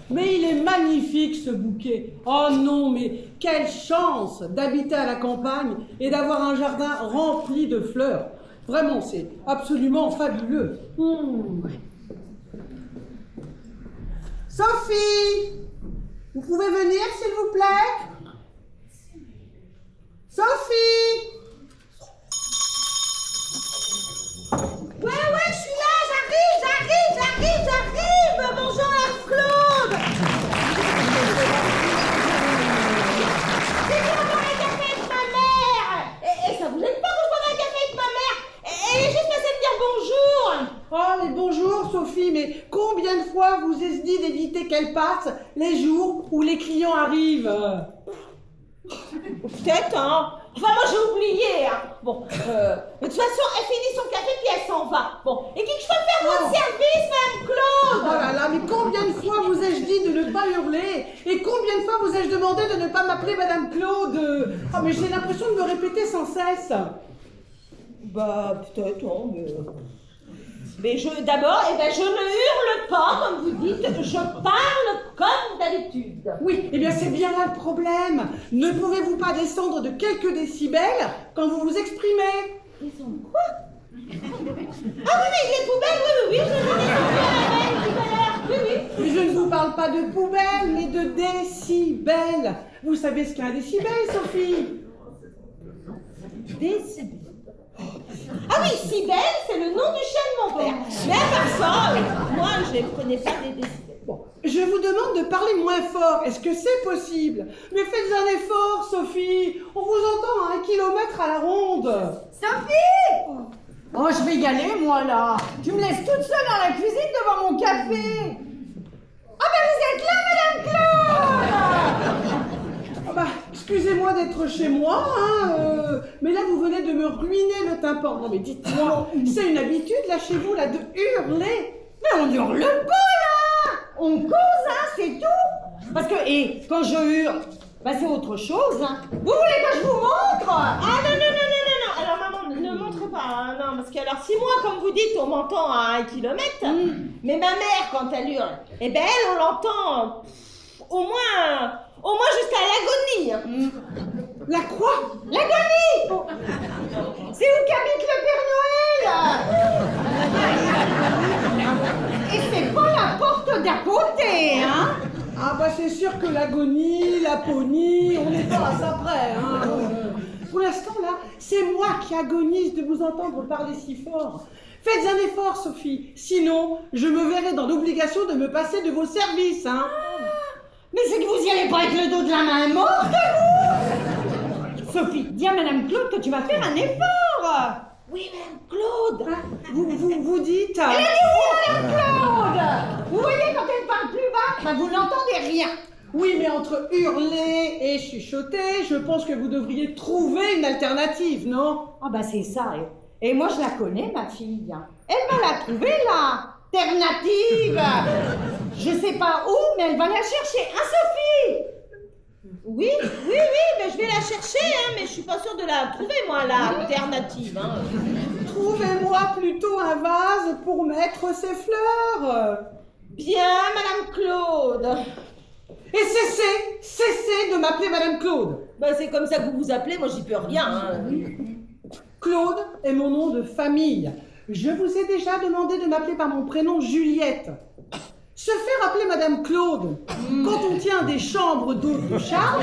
Mais il est magnifique ce bouquet. Oh non, mais quelle chance d'habiter à la campagne et d'avoir un jardin rempli de fleurs. Vraiment, c'est absolument fabuleux. Sophie, vous pouvez venir s'il vous plaît? Sophie! Ouais, je suis là, j'arrive. Bonjour, Claude. J'ai dû avoir un café avec ma mère. Et ça vous gêne pas que je boive un café avec ma mère? Elle est juste passée me dire bonjour. Oh, mais bonjour Sophie, mais combien de fois vous est-ce dit d'éviter qu'elle passe les jours où les clients arrivent? Peut-être, hein. Enfin, moi, j'ai oublié, hein. Bon, de toute façon, elle finit son café puis elle s'en va. Bon, et qui que je peux faire votre service, Madame Claude? Oh là là, mais combien de fois vous ai-je dit de ne pas hurler? Et combien de fois vous ai-je demandé de ne pas m'appeler Madame Claude? Oh, mais j'ai l'impression de me répéter sans cesse. Bah, peut-être, hein, mais d'abord, je ne hurle pas, comme vous dites, je parle comme d'habitude. Oui, eh bien c'est bien là le problème. Ne pouvez-vous pas descendre de quelques décibels quand vous vous exprimez? Descendre quoi? Ah oui, mais les poubelles, oui, je les ai descendues à la veille tout à l'heure, oui. Mais je ne vous parle pas de poubelles, mais de décibels. Vous savez ce qu'est un décibel, Sophie? Décibels. Ah oui, Cybèle, c'est le nom du chien de mon père. Mais à part ça, moi, je ne connais pas des décibels. Bon, je vous demande de parler moins fort. Est-ce que c'est possible? Mais faites un effort, Sophie. On vous entend à 1 kilomètre à la ronde. Sophie! Oh, je vais y aller, moi, là. Tu me laisses toute seule dans la cuisine devant mon café. Ah ben, vous êtes là, Madame Claude! Ah bah, excusez-moi d'être chez moi, mais là vous venez de me ruiner le tympan. Non mais dites-moi, c'est une habitude là chez vous là de hurler. Mais on hurle pas, là! On cause, hein, c'est tout! Parce que, quand je hurle, c'est autre chose, hein. Vous voulez que je vous montre? Ah non. Alors maman, ne montre pas, hein, non, parce que alors si moi, comme vous dites, on m'entend à 1 kilomètre, mais ma mère, quand elle hurle, elle, on l'entend au moins jusqu'à l'agonie. Hein. La quoi? L'agonie! C'est où qu'habite le Père Noël? Et c'est pas la porte d'à côté, hein? Ah bah c'est sûr que l'agonie, l'aponie, on n'est pas à ça près, hein. Pour l'instant là, c'est moi qui agonise de vous entendre parler si fort. Faites un effort, Sophie, sinon je me verrai dans l'obligation de me passer de vos services, hein. Mais c'est que vous y allez pas avec le dos de la main morte, vous! Sophie, dis à Madame Claude que tu vas faire un effort! Oui, Madame Claude. Ah, vous dites... Elle a dit oui, Madame Claude! Vous voyez, quand elle parle plus bas, vous n'entendez rien. Oui, mais entre hurler et chuchoter, je pense que vous devriez trouver une alternative, non? Ah c'est ça. Et moi, je la connais, ma fille. Elle va la trouver, là. Alternative. Je sais pas où, mais elle va la chercher. Hein, Sophie? Oui, mais je vais la chercher, hein, mais je suis pas sûre de la trouver, moi, l'alternative. Hein. Trouvez-moi plutôt un vase pour mettre ces fleurs. Bien, Madame Claude. Et cessez de m'appeler Madame Claude. C'est comme ça que vous vous appelez, moi j'y peux rien. Hein. Claude est mon nom de famille. Je vous ai déjà demandé de m'appeler par mon prénom Juliette. Se faire appeler Madame Claude quand on tient des chambres d'hôtes de charme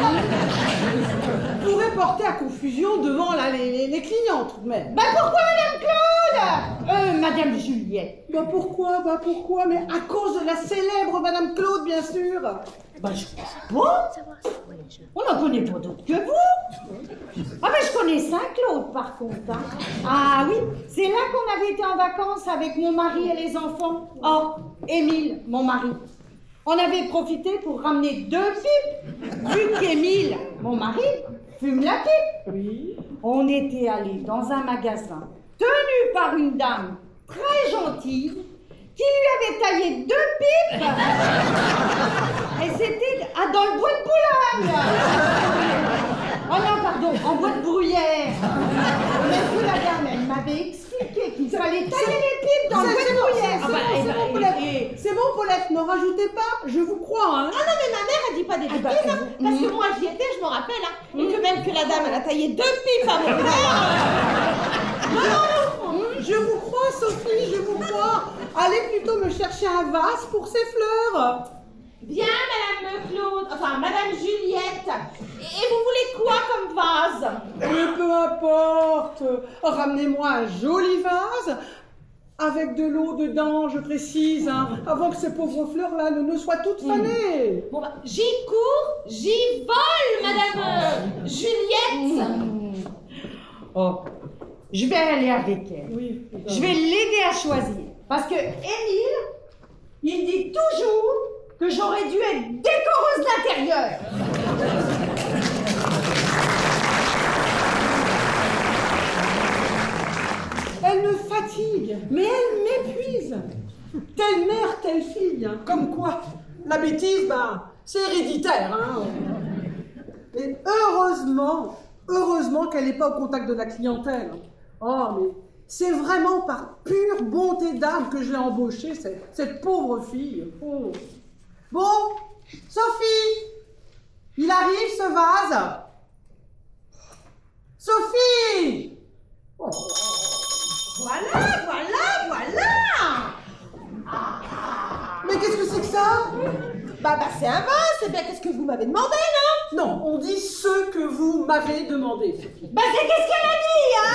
pourrait porter à confusion devant les clients tout de même. Pourquoi Madame Claude? Madame Juliette. Pourquoi? Mais à cause de la célèbre Madame Claude, bien sûr. Je sais pas. On n'en connaît pas d'autres que vous. Je connais Saint-Claude par contre. Hein. Ah oui, c'est là qu'on avait été en vacances avec mon mari et les enfants. Oh, Émile, mon mari. On avait profité pour ramener 2 pipes. Vu qu'Émile, mon mari, fume la pipe. Oui. On était allés dans un magasin tenu par une dame très gentille qui lui avait taillé 2 pipes. Et c'était dans le bois de Boulogne. Oh non, pardon, en bois de bruyère. Même que la dame, elle m'avait expliqué qu'il fallait tailler les pipes dans le bois de bruyère. C'est bon, Paulette, n'en rajoutez pas, je vous crois, hein. Ah non, mais ma mère, elle dit pas des bêtises, hein, parce que moi, j'y étais, je me rappelle, hein, et que même que la dame, elle a taillé 2 pipes à mon père. Je vous crois, Sophie, je vous crois. Allez plutôt me chercher un vase pour ces fleurs. Bien, Madame Claude, enfin, Madame Juliette. Et vous voulez quoi comme vase? Mais peu importe. Ramenez-moi un joli vase avec de l'eau dedans, je précise, hein, avant que ces pauvres fleurs-là ne soient toutes fanées. Bon, bah, j'y cours, j'y vole, Madame Juliette. Oh, je vais aller avec elle. Oui. Je vais l'aider à choisir. Parce que Émile, il dit toujours que j'aurais dû être décoreuse d'intérieur. Elle me fatigue, mais elle m'épuise. Telle mère, telle fille. Hein. Comme quoi, la bêtise, ben, c'est héréditaire. Hein. Et heureusement qu'elle n'est pas au contact de la clientèle. Oh, mais c'est vraiment par pure bonté d'âme que je l'ai embauchée, cette pauvre fille. Oh. Bon, Sophie, il arrive ce vase. Sophie! Oh. Voilà. Mais qu'est-ce que c'est que ça? Bah, c'est un vase, c'est bien qu'est-ce que vous m'avez demandé, non? Non, on dit ce que vous m'avez demandé, Sophie. Bah c'est qu'est-ce qu'elle a dit, hein?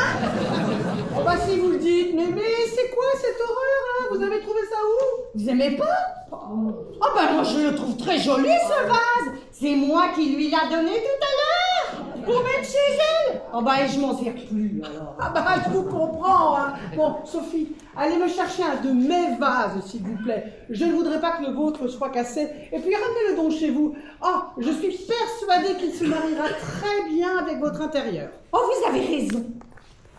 Oh bah si vous le dites, mais c'est quoi cette horreur, hein? Vous avez trouvé ça où? Vous aimez pas? Oh ben moi je le trouve très joli ce vase. C'est moi qui lui l'a donné tout à l'heure pour mettre chez elle. Oh ben je m'en sers plus alors. Ah bah je vous comprends, hein. Bon, Sophie, allez me chercher un de mes vases, s'il vous plaît. Je ne voudrais pas que le vôtre soit cassé. Et puis ramenez-le donc chez vous. Oh, je suis persuadée qu'il se mariera très bien avec votre intérieur. Oh vous avez raison.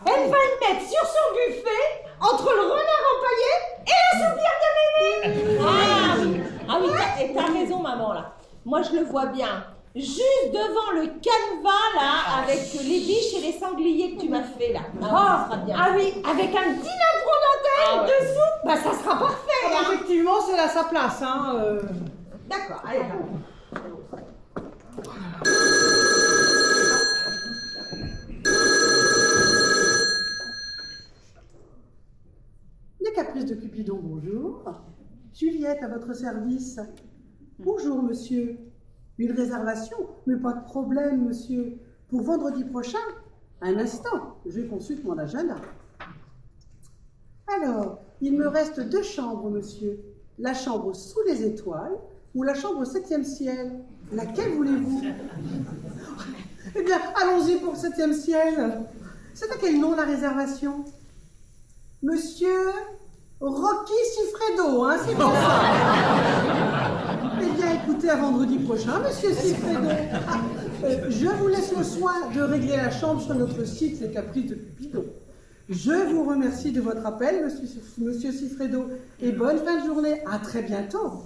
Elle va le mettre sur son buffet entre le renard empaillé et la soupière de mémé. Ah oui, t'as raison, maman, là. Moi, je le vois bien. Juste devant le canevas, là, avec les biches et les sangliers que tu m'as fait, là. Ah, ça sera bien. Ah oui, avec un petit navron dentelle dessous, bah ça sera parfait. Ah, Hein. effectivement, c'est là sa place, hein. D'accord, allez. Les caprices de Cupidon, bonjour. Juliette, à votre service. Bonjour, monsieur. Une réservation? Mais pas de problème, monsieur. Pour vendredi prochain? Un instant, je consulte mon agenda. Alors, il me reste 2 chambres, monsieur. La chambre sous les étoiles ou la chambre au 7e ciel. Laquelle voulez-vous? Eh bien, allons-y pour le 7e ciel. C'est à quel nom la réservation? Monsieur Rocky Siffredo, hein, c'est pour ça. Eh bien, écoutez, à vendredi prochain, monsieur Siffredo. Je vous laisse le soin de régler la chambre sur notre site, les caprices de Cupidon. Je vous remercie de votre appel, monsieur Siffredo, et bonne fin de journée. À très bientôt.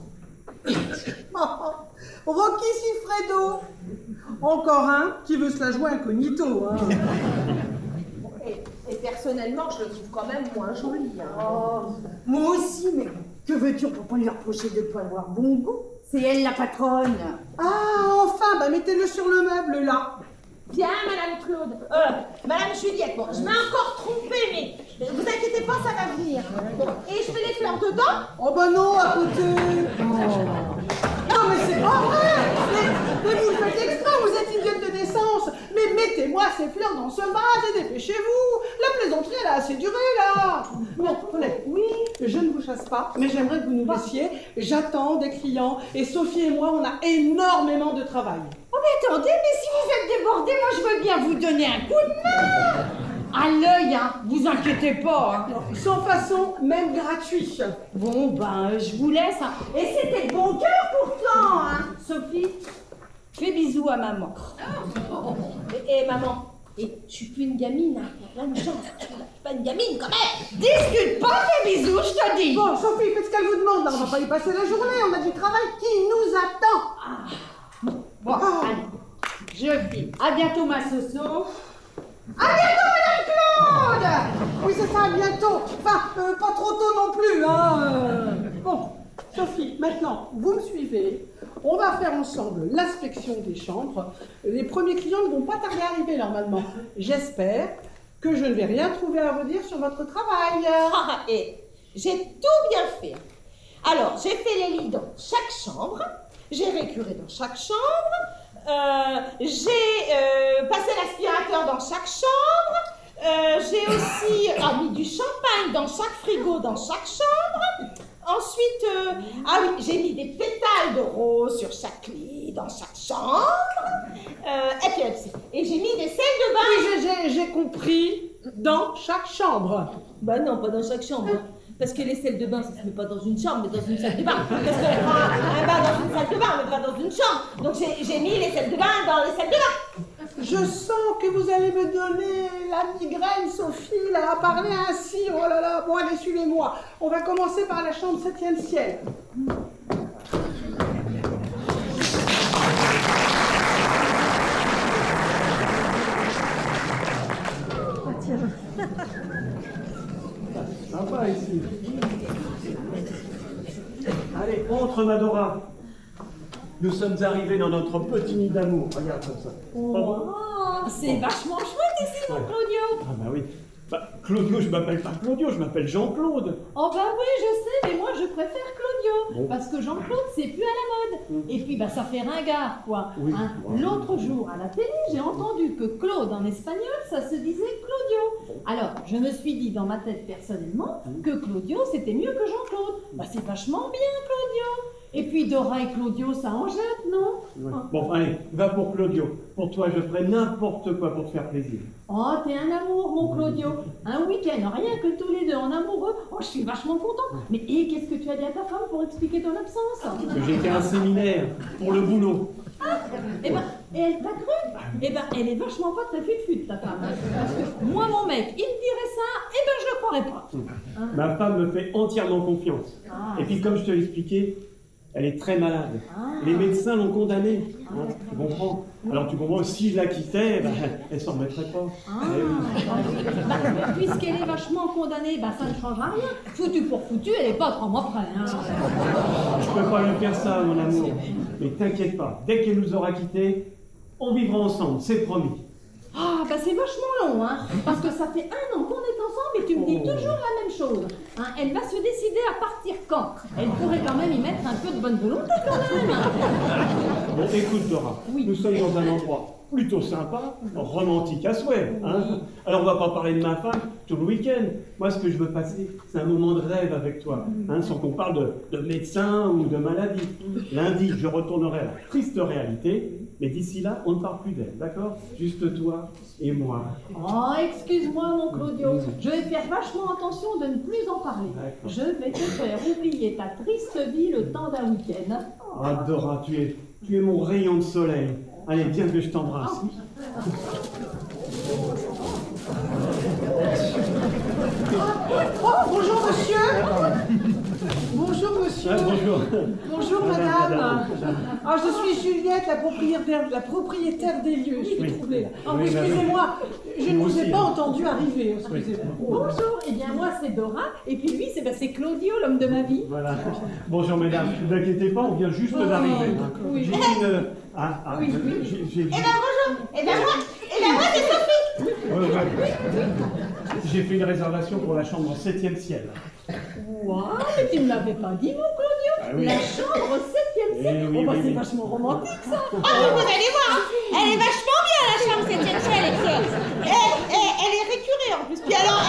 Rocky Siffredo. Encore un qui veut se la jouer incognito, hein. Et personnellement, je le trouve quand même moins joli. Hein. Oh, moi aussi, mais que veux-tu, on peut pas lui reprocher de ne pas avoir bon goût. C'est elle la patronne. Ah, enfin, bah mettez-le sur le meuble, là. Bien, Madame Claude. Madame Juliette, bon, je m'ai encore trompée, mais vous inquiétez pas, ça va venir. Bon, et je mets les fleurs dedans? Oh bah non, à côté. Non, mais c'est pas vrai. Mais vous le faites exprès, vous êtes idiote de naissance. Mais mettez-moi ces fleurs dans ce vase et dépêchez-vous. La plaisanterie, elle a assez duré, là. Bon, Paulette, oui, je ne vous chasse pas, mais j'aimerais que vous nous laissiez. J'attends des clients et Sophie et moi, on a énormément de travail. Oh mais attendez, mais si vous êtes débordés, moi je veux bien vous donner un coup de main. À l'œil, hein, vous inquiétez pas. Hein. Sans façon, même gratuit. Bon, ben, je vous laisse. Hein. Et c'était de bon cœur pourtant, hein. Sophie, fais bisous à maman. Et maman, et je suis plus une gamine, hein. Il y a plein de gens. Je suis pas une gamine quand même. Discute pas, fais bisous, je te dis. Bon, Sophie, faites ce qu'elle vous demande. Là, on va pas y passer la journée. On a du travail qui nous attend. Bon, allez, je file. À bientôt, ma Soso. À bientôt, Madame Claude. Oui, c'est ça, à bientôt. Enfin, pas trop tôt non plus, hein. Bon, Sophie, maintenant, vous me suivez. On va faire ensemble l'inspection des chambres. Les premiers clients ne vont pas tarder à arriver normalement. J'espère que je ne vais rien trouver à redire sur votre travail. Et j'ai tout bien fait. Alors, j'ai fait les lits dans chaque chambre, j'ai récuré dans chaque chambre, j'ai passé l'aspirateur dans chaque chambre, j'ai aussi mis du champagne dans chaque frigo, dans chaque chambre. Ensuite, j'ai mis des pétales de rose sur chaque lit, dans chaque chambre. Et j'ai mis des selles de bain. Oui, j'ai compris. Dans chaque chambre. Bah non, pas dans chaque chambre. Parce que les selles de bain, ça se met pas dans une chambre, mais dans une salle de bain. Parce qu'on prend un bain dans une salle de bain, mais pas dans une chambre. Donc j'ai mis les selles de bain dans les salles de bain. Je sens que vous allez me donner la migraine, Sophie, là, à parler ainsi. Oh là là, bon, allez, suivez-moi. On va commencer par la chambre 7e ciel. Sympa ici. Allez, entre Madora. Nous sommes arrivés dans notre petit nid d'amour. Regarde comme ça. Oh, c'est vachement chouette ici, mon Claudio. Ah bah oui. Bah, Claudio, je m'appelle pas Claudio, je m'appelle Jean-Claude. Oh bah oui, je sais, mais moi je préfère Claudio. Bon. Parce que Jean-Claude, c'est plus à la mode. Et puis, bah ça fait ringard, quoi. Oui. Hein, l'autre jour, à la télé, j'ai entendu que Claude, en espagnol, ça se disait Claudio. Alors, je me suis dit dans ma tête, personnellement, que Claudio, c'était mieux que Jean-Claude. Bah c'est vachement bien, Claudio. Et puis Dora et Claudio, ça en jette, non? Ouais. Bon, allez, va pour Claudio. Pour toi, je ferai n'importe quoi pour te faire plaisir. Oh, t'es un amour, mon Claudio. Un week-end, rien que tous les deux en amoureux. Oh, je suis vachement contente. Mais qu'est-ce que tu as dit à ta femme pour expliquer ton absence? Que j'ai fait un séminaire pour le boulot. Et elle t'a cru? Elle est vachement pas très fut-fut, ta femme. Parce que moi, mon mec, il me dirait ça, je le croirais pas. Hein? Ma femme me fait entièrement confiance. Ah, Et puis, comme je te l'ai expliqué, elle est très malade. Les médecins l'ont condamnée. Hein, tu comprends? Alors tu comprends, si je la quittais, bah, elle s'en remettrait pas. Eh oui. Puisqu'elle est vachement condamnée, ça ne changera rien. Foutu pour foutu, elle est pas 3 mois près. Hein. Je peux pas lui faire ça, mon amour. Mais t'inquiète pas, dès qu'elle nous aura quittés, on vivra ensemble, c'est promis. Ah, c'est vachement long, hein, parce que ça fait 1 an qu'on est ensemble et tu me dis toujours la même chose. Hein, elle va se décider à partir quand? Elle pourrait quand même y mettre un peu de bonne volonté quand même. Hein. Bon, écoute Dora, Oui. nous sommes dans un endroit plutôt sympa, romantique à souhait. Hein. Alors on va pas parler de ma femme tout le week-end. Moi, ce que je veux passer, c'est un moment de rêve avec toi, hein, sans qu'on parle de médecin ou de maladie. Lundi, je retournerai à la triste réalité, mais d'ici là, on ne parle plus d'elle, d'accord? Juste toi et moi. Oh, excuse-moi, mon Claudio. Je vais faire vachement attention de ne plus en parler. D'accord. Je vais te faire oublier ta triste vie le temps d'un week-end. Ah Dora, tu es mon rayon de soleil. Allez, viens que je t'embrasse. Oh, bonjour, monsieur. Bonjour, monsieur. Ah, bonjour. Bonjour, madame. Ah, je suis Juliette, la propriétaire des lieux. Je suis Oui. troublée, là. Oh, Oui, excusez-moi, je ne Moi vous ai aussi, pas hein. entendu arriver. Excusez-moi. Bonjour, eh bien moi c'est Dora, et puis lui c'est Claudio, l'homme de ma vie. Voilà. Bonjour mesdames, ne vous inquiétez pas, on vient juste d'arriver. d'accord, oui. J'ai une... Oui, oui. j'ai- Bonjour. Et ben moi c'est Sophie. ouais. J'ai fait une réservation pour la chambre en 7e ciel. Waouh, mais tu ne l'avais pas dit, mon Claudio. Ah oui. La chambre 7e ciel. Eh oui, Oh, oui, c'est oui. vachement romantique ça. Ah, mais vous allez voir, hein, elle est vachement bien la chambre 7e ciel. Elle est récurée en plus. Puis alors,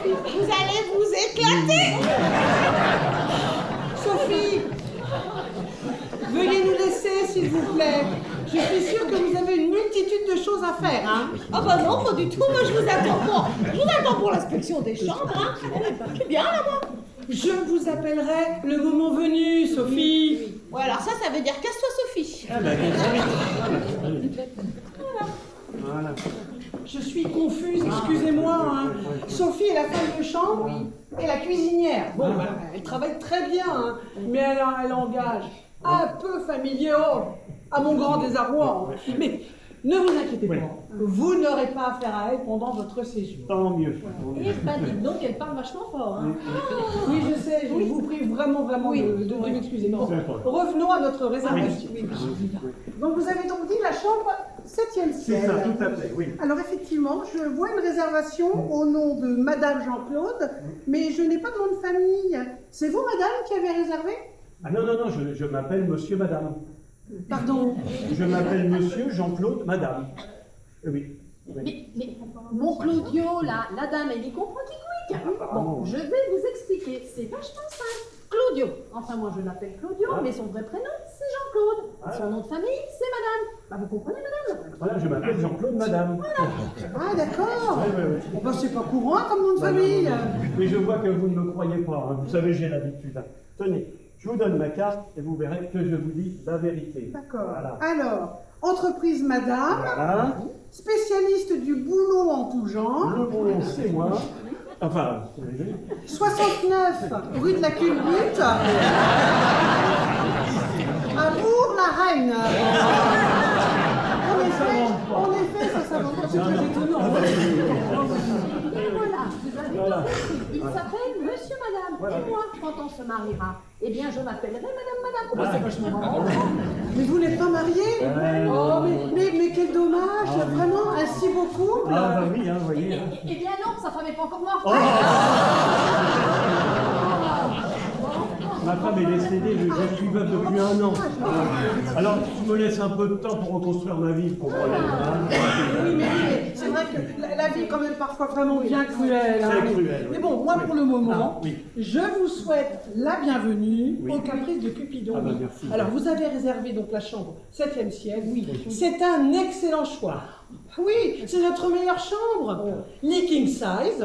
vous allez vous éclater. Sophie, veuillez nous laisser, s'il vous plaît. Je suis sûre que vous avez une multitude de choses à faire, hein. Ah bah non, pas du tout. Moi je vous attends pour, l'inspection des chambres. Hein. Je suis bien là moi. Je vous appellerai le moment venu, Sophie. Ouais, alors ça veut dire casse-toi Sophie. Ah ben, voilà. Je suis confuse, excusez-moi. Hein. Sophie est la femme de chambre et la cuisinière. Bon, elle travaille très bien, hein, mais elle engage un peu familier, à mon grand désarroi. Mais Ne vous inquiétez Oui. pas, vous n'aurez pas affaire à elle pendant votre séjour. Tant mieux. Et bah, dites donc, elle parle vachement fort. Hein. Oui, je sais, je vous prie vraiment de m'excuser. Bon, revenons à notre réservation. Donc vous avez donc dit la chambre 7e C'est ciel. ça, tout à fait, oui. Alors effectivement, je vois une réservation au nom de Madame Jean-Claude, mais je n'ai pas de nom de famille. C'est vous, Madame, qui avez réservé? Ah non, je m'appelle Monsieur Madame. Pardon. Je m'appelle Monsieur Jean-Claude Madame. Oui. Mais mon Claudio, là, la dame, elle y comprend qui quick. Bon, je vais vous expliquer. C'est vachement simple. Claudio. Enfin, moi, je l'appelle Claudio, mais son vrai prénom, c'est Jean-Claude. Son nom de famille, c'est Madame. Bah, vous comprenez, Madame? Voilà, je m'appelle Jean-Claude Madame. Ah d'accord. Oui. Bon, bah, c'est pas courant comme nom de famille. Mais je vois que vous ne me croyez pas. Hein. Vous savez, j'ai l'habitude. Hein. Tenez, je vous donne ma carte et vous verrez que je vous dis la vérité. D'accord. Voilà. Alors, entreprise Madame, Voilà. spécialiste du boulot en tout genre, Le boulot, c'est moi. Enfin, 69 rue de la Culbute, à Bourg-la-Reine. En effet, ça s'avance pas, c'est très étonnant. Et voilà, vous avez Voilà. tout compris. Il s'appelle Monsieur Madame. Voilà. Et moi, quand on se mariera, eh bien, je m'appellerai Madame. Oh, c'est vachement marrant. Mais vous n'êtes pas marié? Oh, mais quel dommage, vraiment, un si beau couple. Ah bah oui, hein, vous voyez. Hein. Eh bien non, sa femme n'est pas encore morte. Oh ma femme est décédée, je suis veuve depuis 1 an. Alors, je me laisse un peu de temps pour reconstruire ma vie, vous comprenez hein. Oui, mais c'est vrai que la vie est quand même parfois vraiment bien cruelle. hein. Très cruelle, oui. Mais bon, moi pour le moment, Ah, oui. je vous souhaite la bienvenue Oui. au caprice de Cupidon. Ah bah, merci. Alors, vous avez réservé donc la chambre 7e ciel. Oui. C'est un excellent choix. Oui, c'est notre meilleure chambre. Lit king size,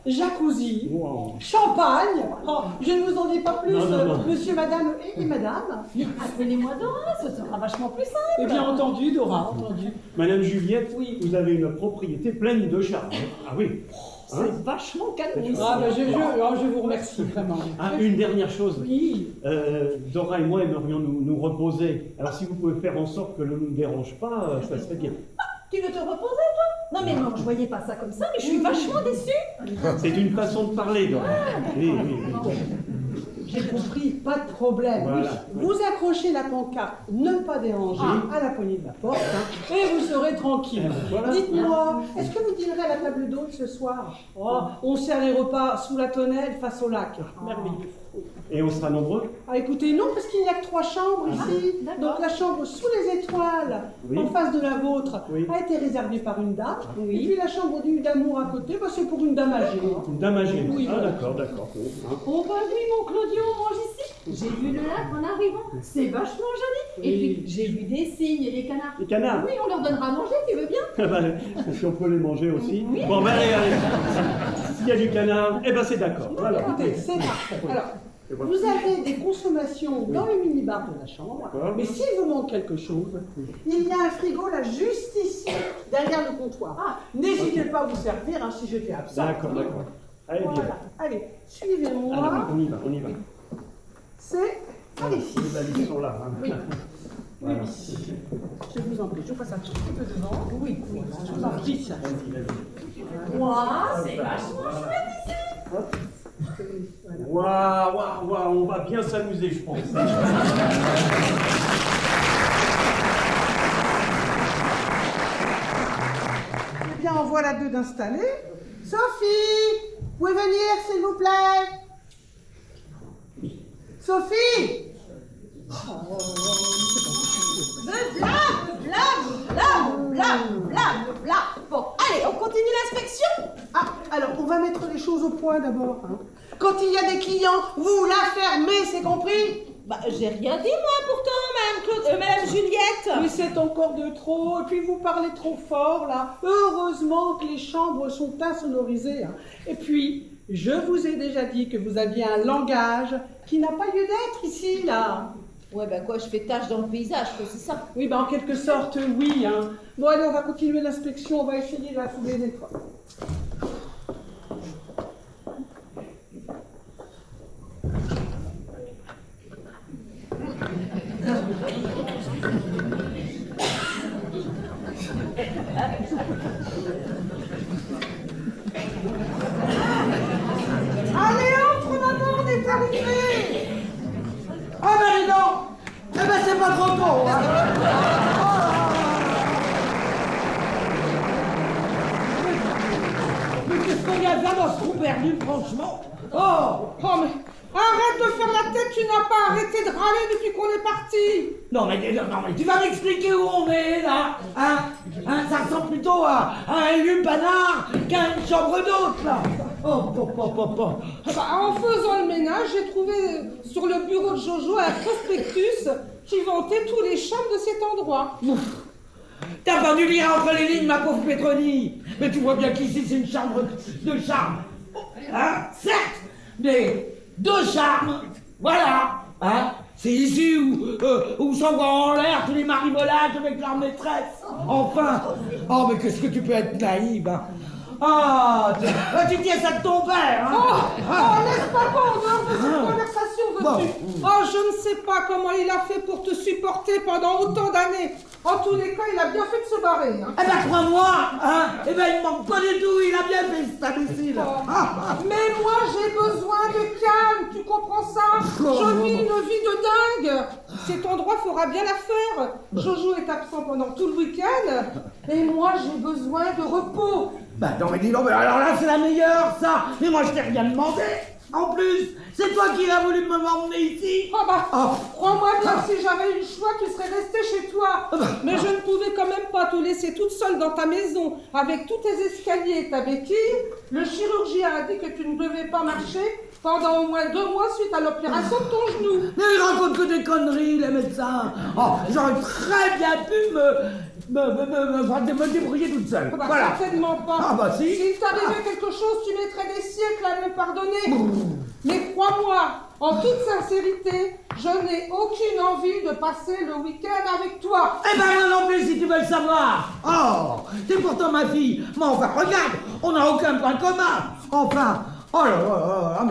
jacuzzi, Wow. champagne. Oh, je ne vous en dis pas plus, Non. monsieur, madame et madame. Appelez-moi Dora, ce sera vachement plus simple. Et bien entendu, Dora, entendu. Madame Juliette, Oui. vous avez une propriété pleine de charme. Ah oui. Hein C'est vachement canon. Ah, bah, je vous remercie vraiment. Ah, une dernière chose. Oui. Dora et moi aimerions nous reposer. Alors si vous pouvez faire en sorte que ne nous dérange pas, ça serait bien. Tu veux te reposer, toi? Non, mais non, je voyais pas ça comme ça, mais je suis vachement déçue. C'est une façon de parler, Dora. Oui. J'ai compris, pas de problème. Voilà. Vous accrochez la pancarte ne pas déranger à la poignée de la porte et vous serez tranquille. Voilà. Dites-moi, est-ce que vous dînerez à la table d'hôte ce soir? Oh, on sert les repas sous la tonnelle face au lac. Merveilleux. Et on sera nombreux? Ah écoutez, non, parce qu'il n'y a que 3 chambres ici. d'accord. Donc la chambre sous les étoiles, Oui. en face de la vôtre, Oui. a été réservée par une dame. Et puis la chambre d'amour à côté, bah, c'est pour une dame âgée. Une dame âgée. Oui. Ah d'accord. Hein. Oh bah oui, mon Claudio, on mange ici. J'ai vu le lac en arrivant, c'est vachement joli. Et puis j'ai vu des cygnes et des canards. Les canards. Oui, on leur donnera à manger, tu veux bien? Ah bah, si on peut les manger aussi. Bon, ben allez. S'il y a du canard, eh ben c'est d'accord. Voilà. Écoutez, c'est parfait. Alors, vous avez des consommations dans le minibar de la chambre, D'accord. mais s'il vous manque quelque chose, il y a un frigo là juste ici, derrière le comptoir. N'hésitez pas à vous servir hein, si j'étais absent. D'accord. Allez, bien. Voilà. Allez, suivez-moi. Alors, on y va. C'est par ici. Les valises sont là. Hein. Oui. Voilà. Je vous en prie, je vous passe un petit peu devant. Oui, je vous en prie. Ouah, c'est vachement chouette. Waouh, on va bien s'amuser, je pense. Eh bien, en voilà 2 d'installés. Sophie, vous pouvez venir, s'il vous plaît. Sophie. Bla. Bon, allez, on continue l'inspection. Ah, alors, on va mettre les choses au point d'abord. Hein. Quand il y a des clients, vous la fermez, c'est compris? Bah, j'ai rien dit, moi, pourtant, Madame Juliette. Mais c'est encore de trop, et puis vous parlez trop fort, là. Heureusement que les chambres sont insonorisées. Hein. Et puis, je vous ai déjà dit que vous aviez un langage qui n'a pas lieu d'être ici, là. Ouais, bah quoi, je fais tâche dans le paysage, quoi, c'est ça. Oui, ben en quelque sorte, oui. Hein. Bon, allez, on va continuer l'inspection, on va essayer de la soulever des fois. perdu, franchement. Oh, mais arrête de faire la tête, tu n'as pas arrêté de râler depuis qu'on est parti. Non mais tu vas m'expliquer où on est là, hein, ça ressemble plutôt à un lupanard qu'à une chambre d'hôte là. Oh, En faisant le ménage, j'ai trouvé sur le bureau de Jojo un prospectus qui vantait tous les charmes de cet endroit. T'as pas dû lire entre les lignes, ma pauvre Pétronie. Mais tu vois bien qu'ici c'est une chambre de charme. Hein, certes, mais de charme, voilà. Hein, c'est ici où s'envoient en l'air tous les marivolages avec leur maîtresse. Enfin, oh mais qu'est-ce que tu peux être naïve, hein. Ah, tu tiens ça de ton père, hein. Laisse papa en dehors de cette conversation, veux-tu? Je ne sais pas comment il a fait pour te supporter pendant autant d'années. En tous les cas, il a bien fait de se barrer. Hein. Eh ben, crois-moi, hein, il me manque pas du tout, il a bien fait cet imbécile. Mais moi, j'ai besoin de calme, tu comprends ça? Je vis une vie de dingue. Cet endroit fera bien l'affaire. Jojo est absent pendant tout le week-end. Et moi, j'ai besoin de repos. Bah non mais dis donc, mais alors là c'est la meilleure ça. Mais moi je t'ai rien demandé. En plus, c'est toi qui as voulu m'emmener ici. Crois-moi bien que si j'avais eu le choix, tu serais resté chez toi. Mais je ne pouvais quand même pas te laisser toute seule dans ta maison, avec tous tes escaliers et ta béquille. Le chirurgien a dit que tu ne devais pas marcher pendant au moins 2 mois suite à l'opération de ton genou. Mais ils racontent que des conneries, les médecins. J'aurais très bien pu me débrouiller toute seule. Voilà. Certainement pas. Si. S'il t'arrivait quelque chose, tu mettrais des siècles à me pardonner. Mais crois-moi, en toute sincérité, je n'ai aucune envie de passer le week-end avec toi. Eh ben moi non plus, si tu veux le savoir. T'es pourtant ma fille. Mais enfin, regarde, on n'a aucun point commun. Enfin, oh là là,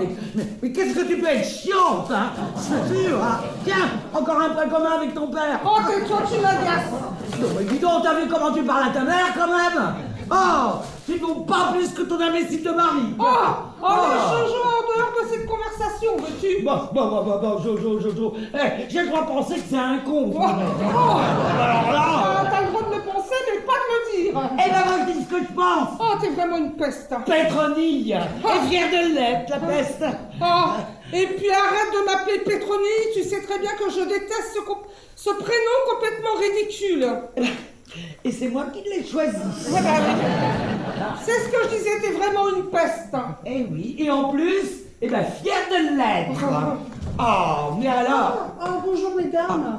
mais qu'est-ce que tu peux être chiante, hein? C'est sûr, hein? Tiens, encore un point commun avec ton père. Tais-toi, tu m'agaces. Non mais dis donc, t'as vu comment tu parles à ta mère quand même? Tu ne vaux pas plus que ton imbécile de mari. Mais Jojo, en dehors de cette conversation, veux-tu? Jojo, j'ai le droit de penser que c'est un con. Alors là... t'as le droit de le penser, mais pas de le dire. Eh ben moi je dis ce que je pense. T'es vraiment une peste. Pétronille, et fière de l'être, la peste. Et puis arrête de m'appeler Pétronille, tu sais très bien que je déteste ce prénom complètement ridicule. Et c'est moi qui l'ai choisi. C'est ce que je disais, t'es vraiment une peste. Eh oui, et en plus, fière de l'être. Mais alors? Bonjour mesdames.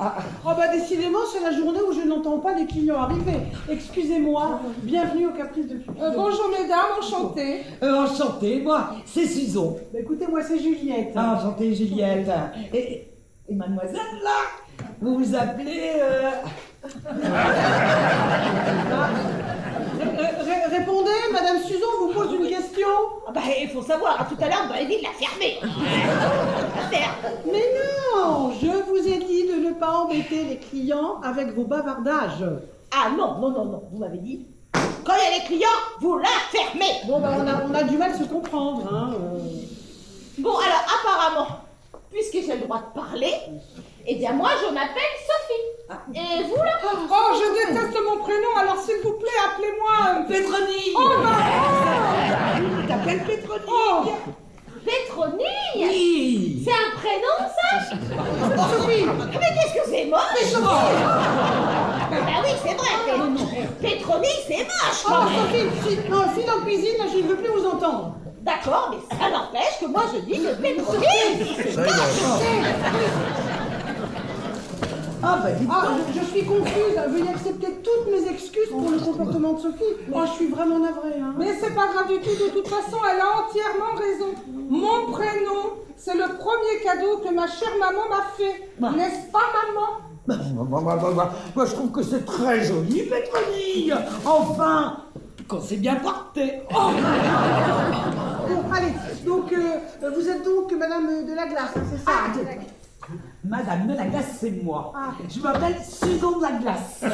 Décidément, c'est la journée où je n'entends pas les clients arriver. Excusez-moi, bienvenue au Caprice de Cuisine. Bonjour mesdames, enchantée. Enchantée, moi, c'est Susan. Écoutez, moi c'est Juliette. Enchantée, Juliette. Et mademoiselle, là, vous vous appelez... Répondez, Madame Susan vous pose une question. Il faut savoir, tout à l'heure, vous m'avez dit de la fermer. Mais non, je vous ai dit de ne pas embêter les clients avec vos bavardages. Non, vous m'avez dit, quand il y a les clients, vous la fermez. On a du mal à se comprendre, hein. Bon, alors, apparemment, puisque j'ai le droit de parler, eh bien moi, je m'appelle Sophie. Et vous, là? Je déteste mon prénom, alors s'il vous plaît, appelez-moi... Pétronille. Tu t'appelles Pétronille. Pétronille? Oui. C'est un prénom, ça? Sophie. Mais qu'est-ce que c'est moche? Oui, c'est vrai. Pétronille, c'est moche. Sophie, file en cuisine, je ne veux plus vous entendre. D'accord, mais ça n'empêche que moi, je dis que Pétronille, c'est moche. Je suis confuse. Veuillez accepter toutes mes excuses pour le comportement de Sophie. Je suis vraiment navrée. Hein. Mais c'est pas grave du tout. De toute façon, elle a entièrement raison. Mon prénom, c'est le premier cadeau que ma chère maman m'a fait. N'est-ce pas, maman? Moi, je trouve que c'est très joli, Pétronille. Enfin, quand c'est bien porté. Bon, allez. Donc, vous êtes donc Madame de la Glace, hein, c'est ça? Madame de la Glace, c'est moi. Je m'appelle Susan de la Glace. Susan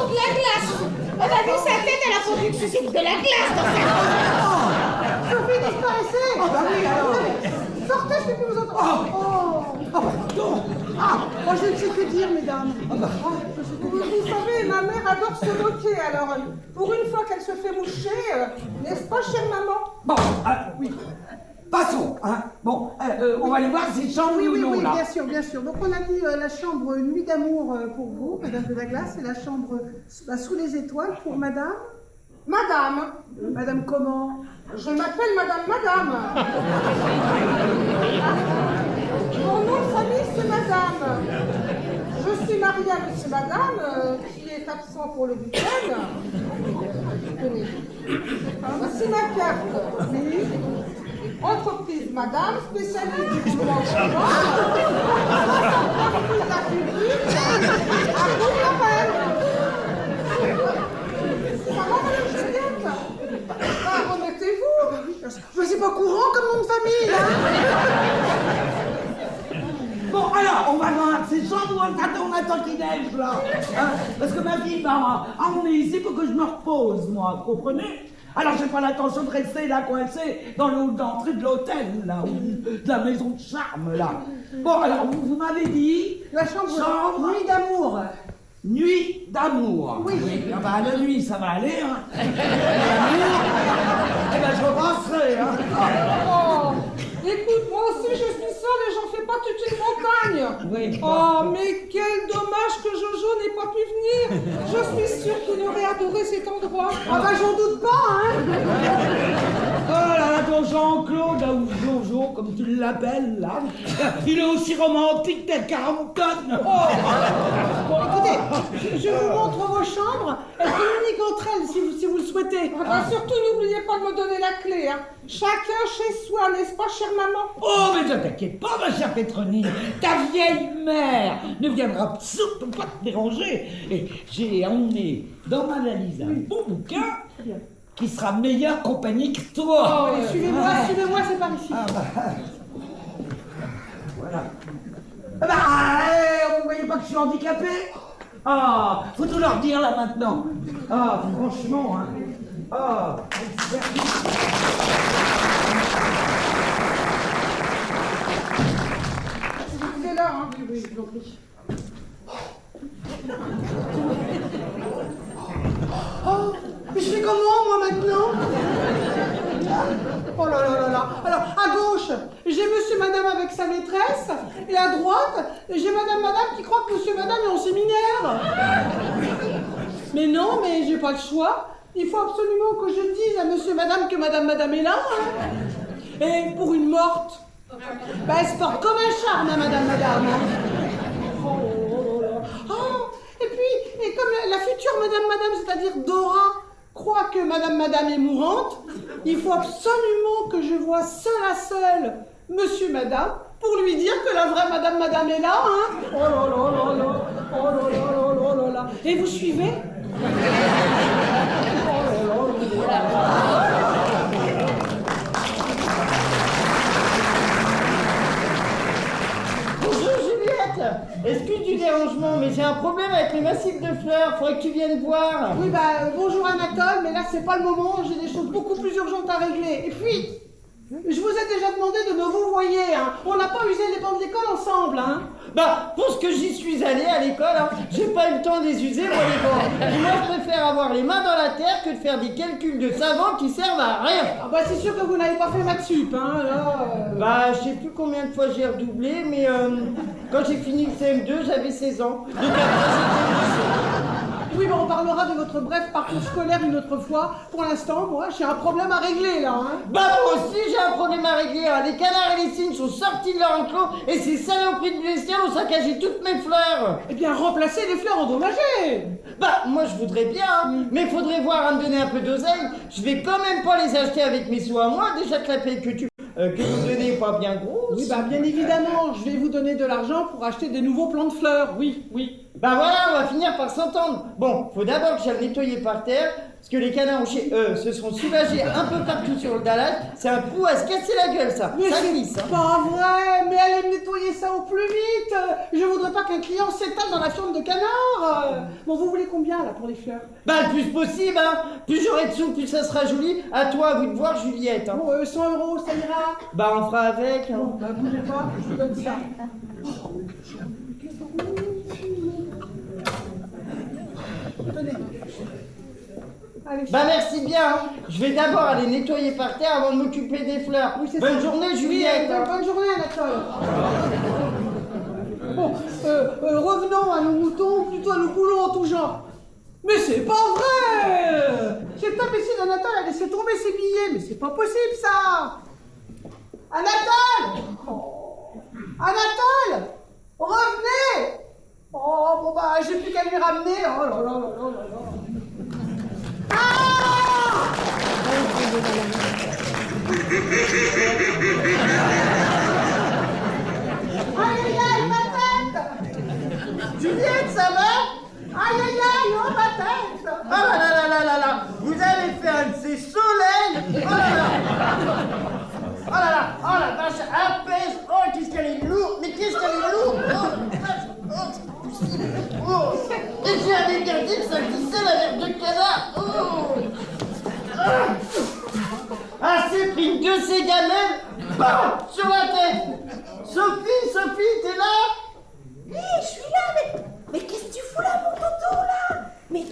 de la Glace. Vu sa tête, elle a fondu que c'est de la glace dans sa tête. Sophie, disparaissez. Oui, alors. Sortez, je ne peux plus vous entendre. Non. Ah, moi je ne sais que dire, mesdames. Vous savez, ma mère adore se moquer, alors pour une fois qu'elle se fait moucher, n'est-ce pas, chère maman? Bon, oui. Passons, hein. Bon, on va aller voir ces chambres, Oui, ou oui, non, oui, là. bien sûr, bien sûr. Donc on a dit la chambre Nuit d'amour pour vous, Madame de la Glace, et la chambre Sous les étoiles pour Madame. Madame, Madame comment? je m'appelle Madame. Mon nom de famille, c'est Madame. Je suis mariée à Monsieur Madame, qui est absent pour le week-end. Tenez. Voici ma carte. Oui. Entreprise Madame, spécialiste du mouvement de chambre. Entreprise à public, à Bourg-la-Reine. Ça va, Madame Juliette? Ah, remettez-vous. Mais c'est pas courant comme nom de famille, hein? Bon, alors, on va voir ces chambres où on attend qu'il neige, là. Hein, parce que ma fille m'a emmené ici pour que je me repose, moi, vous comprenez? Alors, j'ai pas l'intention de rester là, coincé dans le hall d'entrée de l'hôtel, là, ou de la maison de charme, là. Bon, alors, vous m'avez dit... La chambre Nuit d'amour. Nuit d'amour. Oui. Ah bah, la nuit, ça va aller, hein. L'amour, eh ben, je repasserai, hein. Oh, écoute, moi aussi je suis seule et j'en fais pas toute une montagne. Oui. Oh, mais quel dommage que Jojo n'ait pas pu venir. Je suis sûre qu'il aurait adoré cet endroit. Ah bah j'en doute pas, hein? Oh là là, ton Jean-Claude, là, ou Jojo, comme tu l'appelles, là, il est aussi romantique qu'un 40 tonnes. Bon, écoutez, je vous montre vos chambres. Elles communiquent entre elles si vous le souhaitez. Ah bah, surtout n'oubliez pas de me donner la clé. Hein. Chacun chez soi, n'est-ce pas, chère maman? Oh, mais ne t'inquiète pas, ma chère Pétronille, ta vieille mère ne viendra surtout pas te déranger. Et j'ai emmené dans ma valise un beau bouquin qui sera meilleure compagnie que toi. Oh, suivez-moi, c'est par ici. Ah bah, voilà. Ah bah, vous voyez pas que je suis handicapé? Ah, faut tout leur dire là maintenant. Ah, franchement, hein. Ah, Vous êtes là, hein? Oui, je vous en prie. Oh, mais je fais comment, moi, maintenant? Oh là là là là. Alors, à gauche, j'ai monsieur madame avec sa maîtresse, et à droite, j'ai madame qui croit que monsieur madame est en séminaire. Mais non, mais j'ai pas le choix. Il faut absolument que je dise à monsieur madame que madame est là, hein. Et pour une morte, bah, elle se porte comme un charme, hein, madame. Hein. Oh là là. Oh, et puis, et comme la future madame, c'est-à-dire Dora, croit que madame est mourante, il faut absolument que je voie seul à seul monsieur madame pour lui dire que la vraie madame est là, hein. Oh là là là là, oh là là là là là là. Et vous suivez? Bonjour Juliette. Excuse du dérangement, mais j'ai un problème avec les massifs de fleurs. Faudrait que tu viennes voir. Oui, bah, bonjour Anatole, mais là, c'est pas le moment, j'ai des choses beaucoup plus urgentes à régler. Et puis, je vous ai déjà demandé de me vous voyer, hein. On n'a pas usé les bancs de l'école ensemble, hein. Bah, pour ce que j'y suis allée à l'école, hein, j'ai pas eu le temps de les user, moi, les bancs. Et moi, je préfère avoir les mains dans la terre que de faire des calculs de savants qui servent à rien. Ah bah, c'est sûr que vous n'avez pas fait maths sup, hein, là. Bah, je sais plus combien de fois j'ai redoublé, mais quand j'ai fini le CM2, j'avais 16 ans. Donc après, j'étais au lycée. Oui, mais on parlera de votre bref parcours scolaire une autre fois. Pour l'instant, moi, j'ai un problème à régler, là, hein. Bah, moi aussi, j'ai un problème à régler. Hein. Les canards et les cygnes sont sortis de leur enclos et ces saloperies de bestiales ont saccagé toutes mes fleurs. Eh bien, remplacer les fleurs endommagées. Bah, moi, je voudrais bien, hein, mais il faudrait voir à me donner un peu d'oseille. Je vais quand même pas les acheter avec mes sous à moi. Déjà que la paye que vous donnez est pas bien grosse. Oui, bah, bien évidemment, je vais vous donner de l'argent pour acheter des nouveaux plants de fleurs, oui, oui. Bah voilà, on va finir par s'entendre. Bon, faut d'abord que j'aille nettoyer par terre. Parce que les canards chez eux se seront soulagés un peu partout sur le dallage. C'est un coup à se casser la gueule, ça. Mais Ça c'est glisse, hein. pas vrai, mais allez me nettoyer ça au plus vite. Je voudrais pas qu'un client s'étale dans la chambre de canard. Bon, vous voulez combien là pour les fleurs? Bah, le plus possible, hein. Plus j'aurai de sous, plus ça sera joli. À toi, à vous de voir, Juliette. Hein. Bon, 100 €, ça ira. Bah, on fera avec. Hein. Bon, bah bougez pas, je vous donne ça. Tenez. Allez. Bah, merci bien. Hein. Je vais d'abord aller nettoyer par terre avant de m'occuper des fleurs. Oui, c'est Bonne ça. journée, Juliette. Oui, bonne journée, Anatole. Bon, revenons à nos moutons, plutôt à nos boulons en tout genre. Mais c'est pas vrai! Cet imbécile d'Anatole a laissé tomber ses billets, mais c'est pas possible ça! Anatole! Oh. Anatole! Revenez! Oh, bon bah, j'ai plus qu'à lui ramener. Oh là là là là là là. Ah! Aïe aïe aïe, ma tête! Juliette, ça va? Aïe aïe aïe, oh ma tête! Oh là là là là là là. Vous avez fait un de ces soleils. Oh là là. Oh là là. Oh la vache, apaise. Oh, qu'est-ce qu'elle est lourde. Mais qu'est-ce qu'elle est lourde. Oh, vache. Oh, c'est possible. Oh. Et j'avais gardé que ça glissait la merde de canard. Oh. Ah, c'est pris de ces gamelles. Bam, sur la tête. Sophie, t'es là? Hé, je suis là, mais qu'est-ce que tu fous là, mon tonton, là? Mais,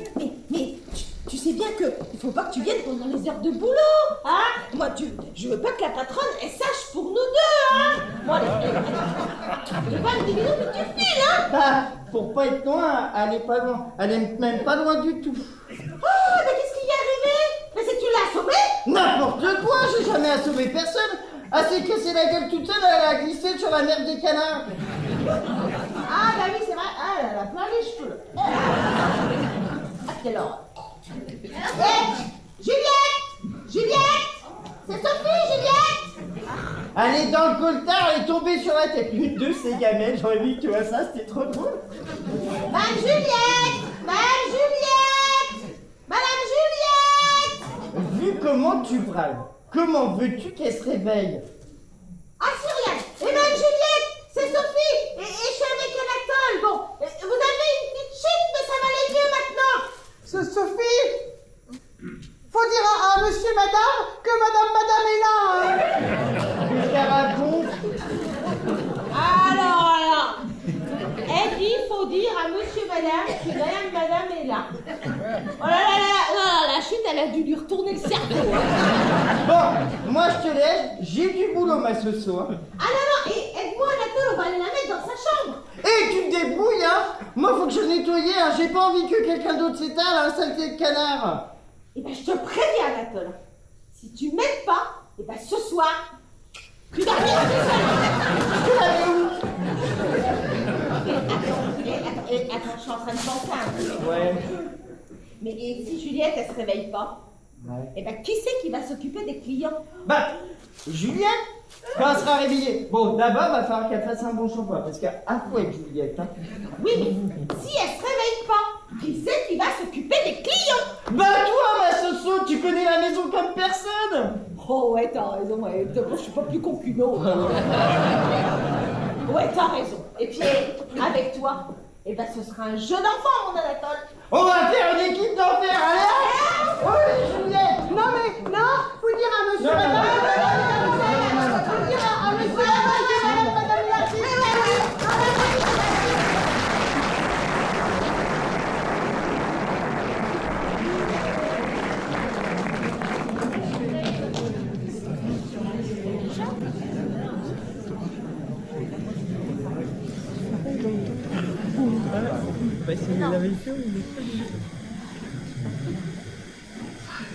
tu sais bien que il faut pas que tu viennes pendant les heures de boulot, hein? Moi, je veux pas que la patronne, elle sache pour nous deux, hein? Bon, allez, 20 minutes que tu files, hein? Bah, pour pas être loin, elle est pas loin. Elle est même pas loin du tout. Oh, mais qu'est-ce qui y est arrivé? Mais c'est que tu l'as assommée? N'importe quoi, j'ai jamais assommé personne. Elle s'est cassée la gueule toute seule, elle a glissé sur la merde des canards. Ah, bah oui, c'est vrai. Ah, elle a plein les cheveux. Ah, quelle horreur. Juliette! C'est Sophie, Juliette! Elle est dans le coltard, elle est tombée sur la tête. Une de ces gamelles, j'aurais vu que tu vois ça, c'était trop drôle. Madame Juliette! Vu comment tu brailles, comment veux-tu qu'elle se réveille? Ah, c'est rien. Et Madame Juliette, c'est Sophie. Et je suis avec Anatole. Bon, vous avez une petite chute, mais ça va aller mieux maintenant. Sophie! Faut dire à monsieur et madame que madame est là, hein. Qu'est-ce qu'elle raconte? Alors. Elle dit, faut dire à monsieur et madame que madame est là. Oh là là là, la chute, elle a dû lui retourner le cerveau. Bon, moi je te laisse, j'ai du boulot ma Soso. Hein. Ah non, et aide-moi Anatole, on va aller la mettre dans sa chambre. Et tu te débrouilles, hein. Moi faut que je nettoie, hein. J'ai pas envie que quelqu'un d'autre s'étale, hein, saleté de canard. Eh ben, je te préviens, Anatole. Si tu m'aides pas, eh ben, ce soir, tu dormiras tout seul. Tu l'avais où? Attends, je suis en train de penser à un truc. Ouais. Mais et si Juliette, elle se réveille pas, eh ben, qui c'est qui va s'occuper des clients? Bah, Juliette, quand elle sera réveillée. Bon, d'abord, va falloir qu'elle fasse un bon shampoing, parce qu'à fouet, Juliette. Hein. Oui, mais si elle se réveille pas, qui c'est qui va s'occuper des clients? Bah, toi, ma Soso, tu connais la maison comme personne. Oh ouais, t'as raison, ouais. Je suis pas plus con qu'une autre. Ouais, t'as raison. Et puis, avec toi, eh ben, ce sera un jeu d'enfant, mon Anatole. On va faire une équipe d'enfer, allez. Oui, Juliette. Non mais, non, faut dire à monsieur et Non, madame. non, Faut dire à monsieur et madame la fille.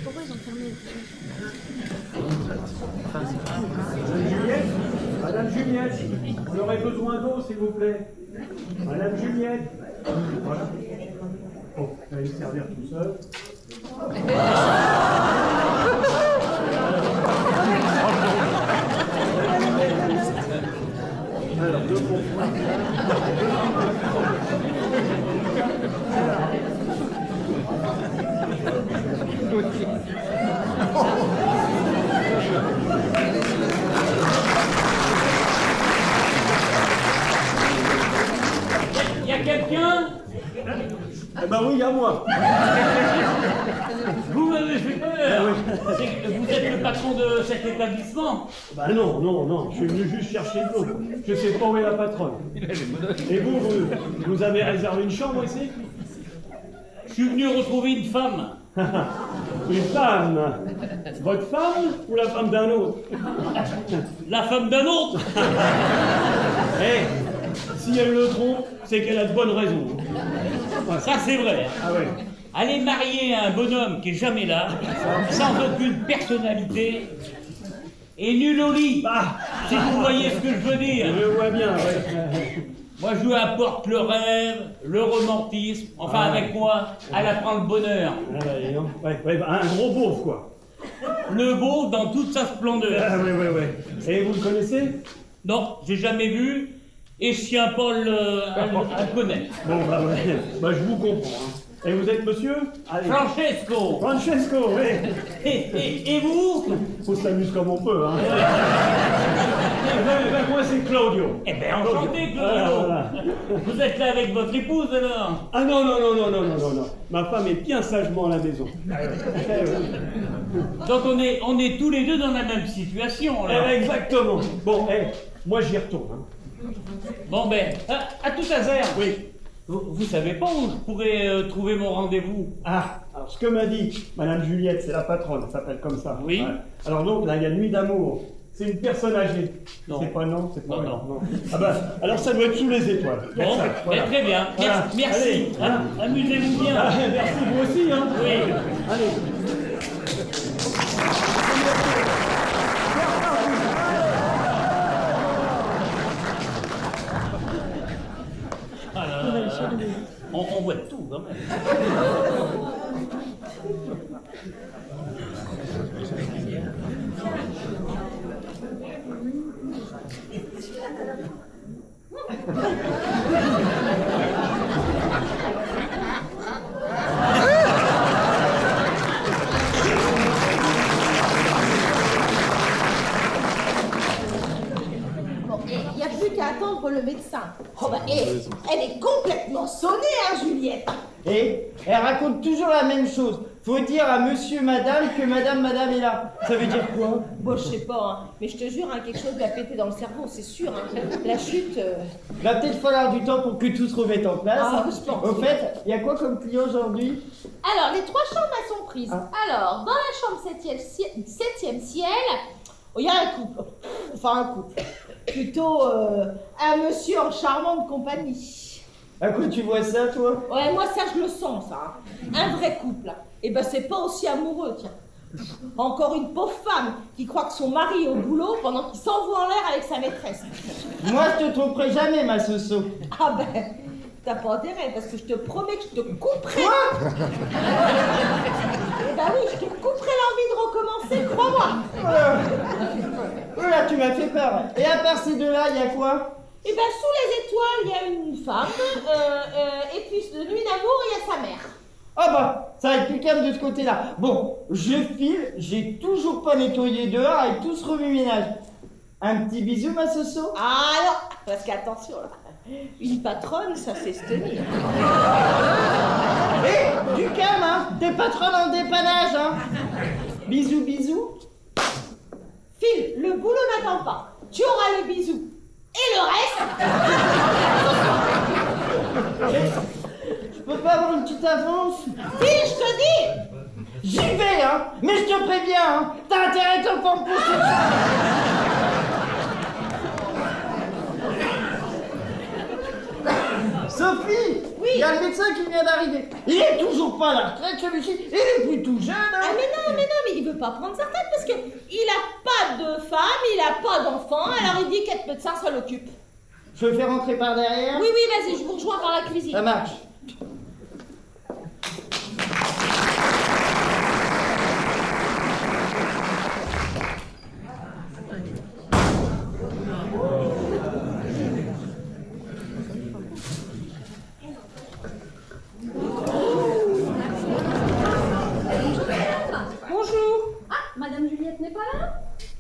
Pourquoi ils ont fermé? Madame Juliette, vous aurez besoin d'eau, s'il vous plaît. Madame Juliette. Voilà. Bon, vous allez me servir tout seul. Alors, deux comprends. Eh ben oui, à moi. Vous m'avez fait peur. Ah oui. C'est que vous êtes le patron de cet établissement. Bah non, non, non, je suis venu juste chercher de l'eau. Je sais pas où est la patronne. Et vous avez réservé une chambre ici? Je suis venu retrouver une femme. Une femme? Votre femme ou la femme d'un autre? La femme d'un autre. Eh, si elle le trompe, c'est qu'elle a de bonnes raisons. Ça c'est vrai. Ah ouais. Elle est mariée à un bonhomme qui est jamais là, sans aucune personnalité, et nul au lit. Si vous voyez ce que je veux dire. Je vois bien, ouais. Moi je lui apporte le rêve, le romantisme, enfin avec moi, elle apprend le bonheur. Ah bah, dis donc. Ouais, bah, un gros beauf, quoi. Le beau dans toute sa splendeur. Ah ouais. Et vous le connaissez? Non, j'ai jamais vu, et Chien Paul, elle connaît. Bon, bah ouais. Bah je vous comprends. Hein. Et vous êtes monsieur? Allez. Francesco. Francesco, oui. Et vous? On s'amuse comme on peut, hein. Ben, moi c'est Claudio. Eh ben enchanté, Claudio. Voilà. Vous êtes là avec votre épouse alors? Ah non. Ma femme est bien sagement à la maison. Donc on est tous les deux dans la même situation là. Exactement. Bon, moi j'y retourne. Hein. Bon ben, à tout hasard. Oui. Vous savez pas où je pourrais trouver mon rendez-vous? Ah, alors ce que m'a dit Madame Juliette, c'est la patronne, elle s'appelle comme ça. Oui. Ouais. Alors donc, là, il y a Nuit d'amour. C'est une personne âgée. Non. C'est pas non, c'est pas Non, vrai, non. Ah bah, alors ça doit être sous les étoiles. Bon, Exact, voilà. très bien. Voilà. Merci. Allez, Hein, amusez-vous bien. Ah, merci, vous aussi, hein. Oui. Allez. Ah là là. On voit tout quand même. Bon, il n'y a plus qu'à attendre le médecin. Oh bah, elle est complètement sonnée, hein, Juliette. Et elle raconte toujours la même chose. Faut dire à monsieur, madame que madame est là. Ça veut dire quoi? Bon, je sais pas, hein, mais je te jure, hein, quelque chose lui a pété dans le cerveau, c'est sûr. Hein. La chute. Il va peut-être falloir du temps pour que tout se remette en place. Ah, hein. je pense. Au fait, il y a quoi comme client aujourd'hui? Alors, les 3 chambres, elles sont prises. Ah. Alors, dans la chambre 7e ciel, il y a un couple. Enfin, un couple. Plutôt un monsieur en charmante compagnie. À quoi tu vois ça, toi? Ouais, moi, ça, je le sens, ça. Hein. Un vrai couple. Et ben, c'est pas aussi amoureux, tiens. Encore une pauvre femme qui croit que son mari est au boulot pendant qu'il s'envoie en l'air avec sa maîtresse. Moi, je te tromperai jamais, ma soso. Ah ben, t'as pas intérêt, parce que je te promets que je te couperai. Quoi? Eh ben oui, je te couperai l'envie de recommencer, crois-moi. Oh là, tu m'as fait peur. Et à part ces deux-là, il y a quoi? Eh ben, sous les étoiles, il y a une femme, et puis de Nuit d'amour, il y a sa mère. Ah bah, ça va être plus calme de ce côté-là. Bon, je file, j'ai toujours pas nettoyé dehors et tout ce remue-ménage. Un petit bisou, ma soso? Ah non, parce qu'attention, là, une patronne, ça sait se tenir. Hé, du calme, hein. T'es patronne en dépannage, hein. Bisous, bisous. Phil, le boulot n'attend pas. Tu auras le bisou. Et le reste... Je peux pas avoir une petite avance? Phil, je te dis. J'y vais, hein. Mais je te préviens, hein. T'as intérêt à te forme pour ça. Sophie! Oui. Il y a le médecin qui vient d'arriver. Il est toujours pas à la retraite, celui-ci. Il est plus tout jeune, hein. Ah mais non, il veut pas prendre sa retraite parce que il a pas de femme, il a pas d'enfant, alors il dit qu'être médecin, ça l'occupe. Je veux faire rentrer par derrière? Oui, vas-y, je vous rejoins par la cuisine. Ça marche. Bonjour. Ah, Madame Juliette n'est pas là?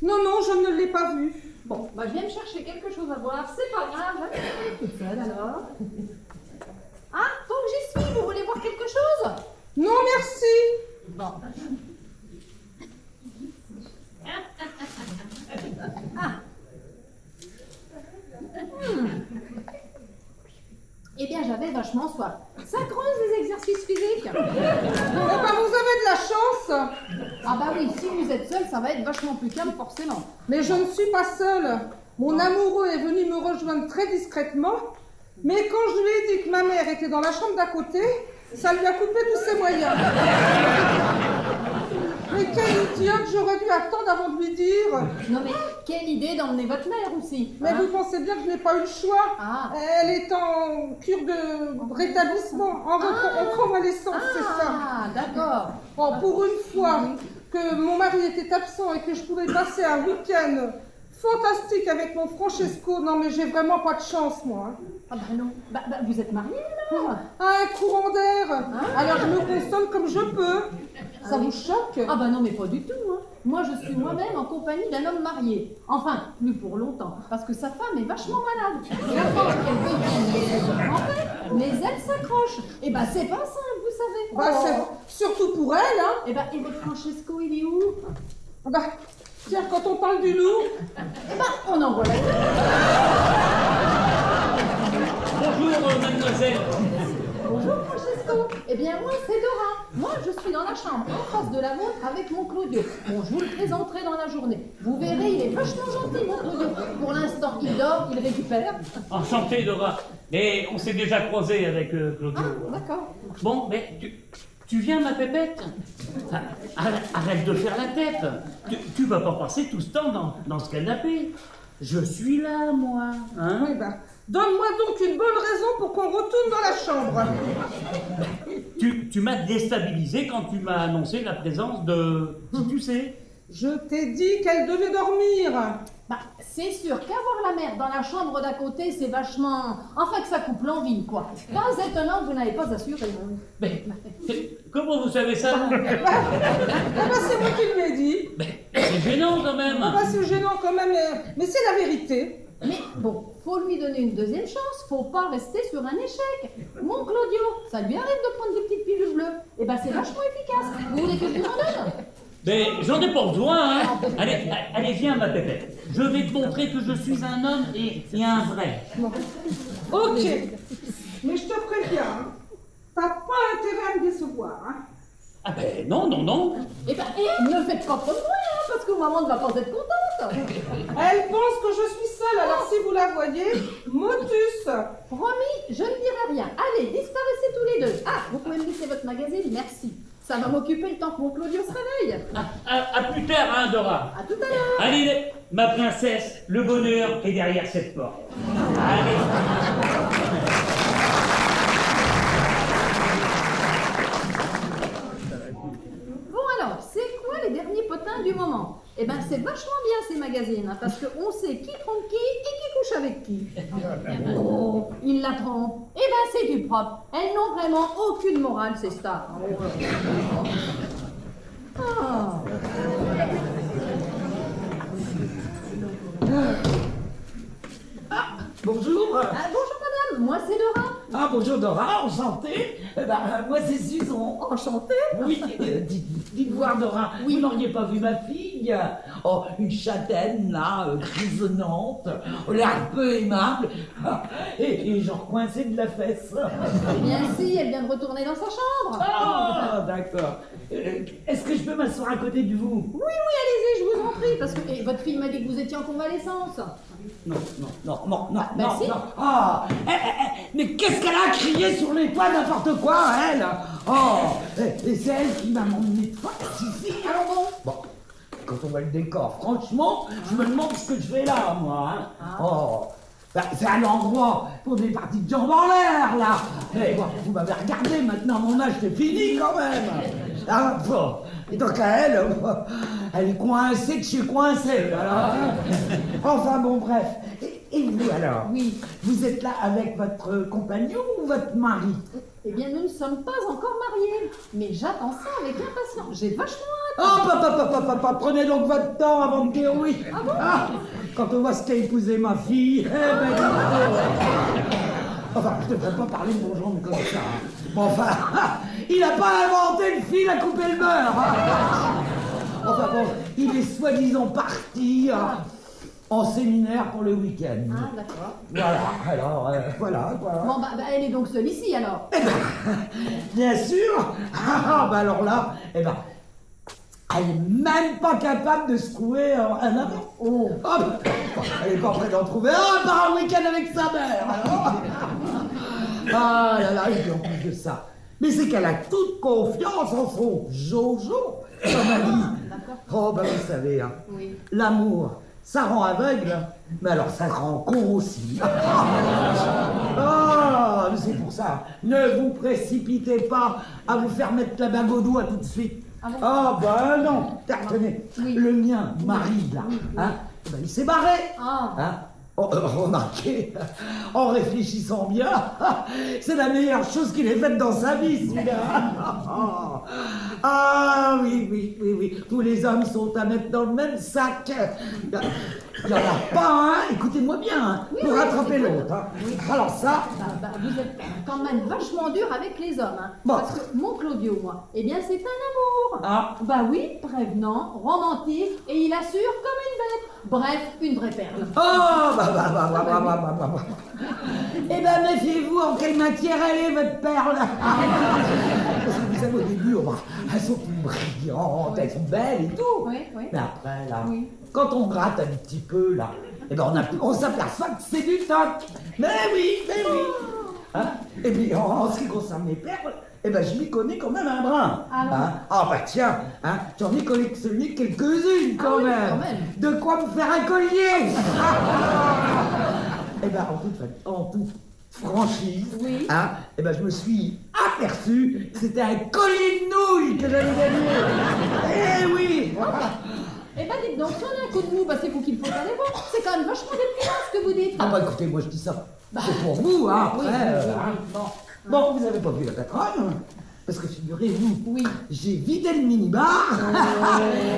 Non, je ne l'ai pas vue. Bon, bah je viens me chercher quelque chose à boire, c'est pas grave, je vais toute seule alors. Ah, donc j'y suis. Non, merci. Bon. Eh bien, j'avais vachement soif. Ça creuse les exercices physiques. Eh ben, vous avez de la chance. Ah bah oui, si vous êtes seul, ça va être vachement plus calme forcément. Mais je ne suis pas seule. Mon amoureux est venu me rejoindre très discrètement. Mais quand je lui ai dit que ma mère était dans la chambre d'à côté, ça lui a coupé tous ses moyens. Mais quelle idiote, j'aurais dû attendre avant de lui dire. Non mais, quelle idée d'emmener votre mère aussi. Mais hein? vous pensez bien que je n'ai pas eu le choix. Ah. Elle est en cure de rétablissement, en convalescence, c'est ça. Ah, d'accord. Oh, pour une fois que mon mari était absent et que je pouvais passer un week-end fantastique avec mon Francesco, non mais j'ai vraiment pas de chance, moi. Hein. Ah bah non. Bah, vous êtes mariés alors? Un courant d'air. Alors je me console comme je peux. Ça vous choque? Ah bah non, mais pas du tout. Hein. Moi, je suis moi-même en compagnie d'un homme marié. Enfin, plus pour longtemps, parce que sa femme est vachement malade. J'attends qu'elle devienne les en paix, mais elle s'accroche. Et bah c'est pas simple, vous savez. Bah, c'est surtout pour elle, hein. Et bah, et votre Francesco, il est où? Bah, tiens, quand on parle du loup, Eh bah, on envoie la Bonjour, mademoiselle. Bonjour Francesco. Eh bien moi c'est Dora. Moi je suis dans la chambre en face de la vôtre avec mon Claudio. Bon, je vous le présenterai dans la journée. Vous verrez, il est vachement gentil mon Claudio. Pour l'instant il dort, il récupère. Enchanté, Dora. Et on s'est déjà croisé avec Claudio. Ah, d'accord. Bon, mais tu viens, ma pépette? Enfin, arrête de faire la tête. Tu vas pas passer tout ce temps dans ce canapé. Je suis là, moi. Hein? oui, bah, donne-moi donc une bonne raison pour qu'on retourne dans la chambre. Tu m'as déstabilisé quand tu m'as annoncé la présence de... Tu sais. Je t'ai dit qu'elle devait dormir. Bah c'est sûr qu'avoir la mère dans la chambre d'à côté c'est vachement... Enfin que ça coupe l'envie quoi. Pas étonnant que vous n'avez pas assuré. Mais comment vous savez ça? Ah bah, c'est moi qui lui ai dit. C'est gênant quand même. Ah bah, c'est gênant quand même, mais c'est la vérité. Mais bon, faut lui donner une deuxième chance, faut pas rester sur un échec. Mon Claudio, ça lui arrive de prendre des petites pilules bleues. Et ben c'est vachement efficace. Vous voulez que je vous en donne? Mais j'en ai pas besoin, hein. Allez, viens, ma pépette. Je vais te montrer que je suis un homme et un vrai. Ok, mais je te préviens, hein, t'as pas intérêt à me décevoir. Hein. Ah ben non. Et ben, ne faites pas trop de bruit, hein, parce que maman ne va pas être contente. Elle pense que je suis seule, alors si vous la voyez, motus. Promis, je ne dirai rien. Allez, disparaissez tous les deux. Ah, vous pouvez me laisser votre magazine, merci. Ça va m'occuper le temps que mon Claudio se réveille. À plus tard, hein, Dora. À tout à l'heure. Allez, ma princesse, le bonheur est derrière cette porte. Allez. Bon alors, c'est quoi les derniers potins du moment? Eh ben c'est vachement bien ces magazines, hein, parce qu'on sait qui trompe qui et qui couche avec qui. Oh, ils la trompent. Eh ben c'est du propre. Elles n'ont vraiment aucune morale, ces stars. Ah. Bonjour. Ah, bonjour madame, moi c'est Dora. Ah, bonjour Dora, enchanté. Moi c'est Susan. Enchantée. Oui, dites voir Dora, vous n'auriez pas vu ma fille? Oh, une châtaine là, grisonnante, l'air un peu aimable, et genre coincée de la fesse. Eh bien si, elle vient de retourner dans sa chambre. Ah, d'accord. Est-ce que je peux m'asseoir à côté de vous? Oui, allez-y, je vous en prie, parce que votre fille m'a dit que vous étiez en convalescence. Non. bah si. Ah, mais qu'est-ce qu'elle a crié sur les toits, n'importe quoi, elle? Oh, et c'est elle qui m'a emmené ici. Alors bon. Bon, quand on voit le décor, franchement, je me demande ce que je fais là, moi. Hein. Oh, bah, c'est un endroit pour des parties de jambes en l'air, là. Mais bon, vous m'avez regardé, maintenant mon âge c'est fini quand même. Ah, bon. Et donc à elle, elle est coincée de chez coincée, alors. Enfin bon, bref. Et vous alors? Oui. Vous êtes là avec votre compagnon ou votre mari? Eh bien, nous ne sommes pas encore mariés, mais j'attends ça avec impatience. J'ai vachement hâte. Oh, papa, prenez donc votre temps avant de dire oui. Ah bon? Quand on voit ce qu'a épousé ma fille, eh ben, dis donc. Enfin, je ne devrais pas parler de mon genre comme ça. Bon, enfin, il n'a pas inventé le fil à couper le beurre. Hein. Enfin bon, il est soi-disant parti en séminaire pour le week-end. Ah, d'accord. Voilà, alors, voilà, quoi. Bon, bah, elle est donc seule ici, alors. Eh ben, bien sûr. Bah alors là, eh ben, elle est même pas capable de se trouver un amant. Oh. Elle est pas prête d'en trouver un par un week-end avec sa mère. Alors. Ah là là, et puis en plus de ça, mais c'est qu'elle a toute confiance en son Jojo, comme elle dit. Oh bah vous savez, hein, Oui. l'amour, ça rend aveugle, mais alors ça rend con aussi. Ah, mais c'est pour ça, ne vous précipitez pas à vous faire mettre la bague au doigt tout de suite. Ah bon? Ah bah non, tenez, Oui. le mien, mari là, hein, ben, il s'est barré. Ah. Hein. Remarquez, en réfléchissant bien, c'est la meilleure chose qu'il ait faite dans sa vie, celui-là. Ah oui, tous les hommes sont à mettre dans le même sac. Il n'y en a pas un, écoutez-moi bien, hein, pour rattraper l'autre. Hein. Alors ça... Vous êtes quand même vachement dur avec les hommes, hein. Bon. Parce que mon Claudio, moi, eh bien c'est un amour. Ah. Bah oui, prévenant, romantique, et il assure comme une bête. Bref, une vraie perle. Oh, bah. Eh ben, méfiez-vous en quelle matière elle est, votre perle. Parce que vous savez, au début, elles sont toutes brillantes, elles sont belles et tout. Oui. Mais après, là, Oui. quand on gratte un petit peu, là, eh ben, on s'aperçoit que c'est du toc. Mais oui. Hein? Et puis, en ce qui concerne mes perles, eh ben, je m'y connais quand même un brin. Alors? Hein? Ah bah tiens, hein, j'en ai collectionné quelques-unes quand, oui, même. quand même. De quoi me faire un collier. Eh ben, en toute franchise, Oui. hein, eh ben, je me suis aperçu que c'était un collier de nouilles que j'avais gagné. Eh oui. Eh ben dites donc, si on a un coup de mou, bah c'est vous qu'il faut aller voir. C'est quand même vachement déprimant ce que vous dites. Ah bah écoutez, moi je dis ça, c'est pour vous, hein, Oui, après. oui, Hein. Bon, vous avez pas vu la patronne? Parce que figurez-vous, Oui. j'ai vidé le minibar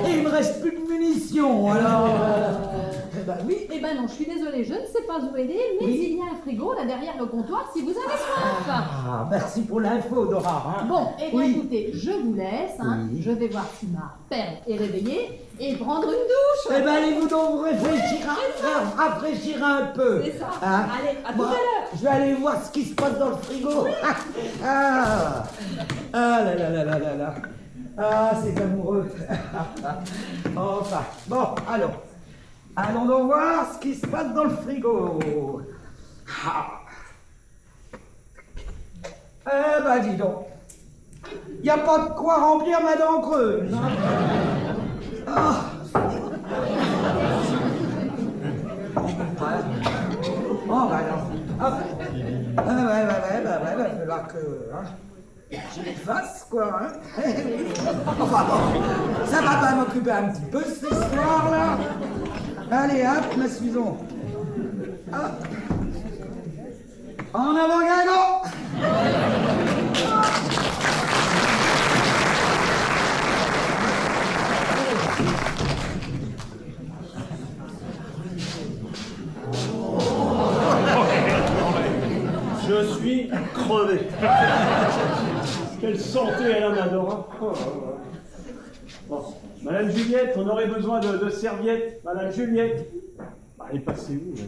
et il me reste plus de munitions, alors... eh ben oui. Eh ben non, je suis désolée, je ne sais pas où aider, mais Oui. il y a un frigo là derrière le comptoir si vous avez soif. Ah, merci pour l'info, Dora. Hein. Bon, eh bien Oui. écoutez, je vous laisse, hein. Oui. Je vais voir si ma perle est réveillée et prendre une douche. Eh ben allez-vous donc vous rafraîchir un peu. C'est ça. Hein. Allez, à tout Moi, à l'heure. je vais aller voir ce qui se passe dans le frigo. Ah là. Ah, c'est amoureux. Enfin, bon, allons donc voir ce qui se passe dans le frigo. Ah. Eh ben dis donc, il n'y a pas de quoi remplir ma dent creuse. Hein. Ah. Oh, bah non. Hop. Ouais, va falloir que je les fasse, quoi. Hein. Enfin bon, ça va pas m'occuper un petit peu, cette histoire-là. Allez, hop, ma Susan. Hop. En avant, Guingamp. Je suis crevé. Quelle santé elle a, Madora. Bon, Madame Juliette, on aurait besoin de serviettes. Madame Juliette. Bah, elle est passée où, là?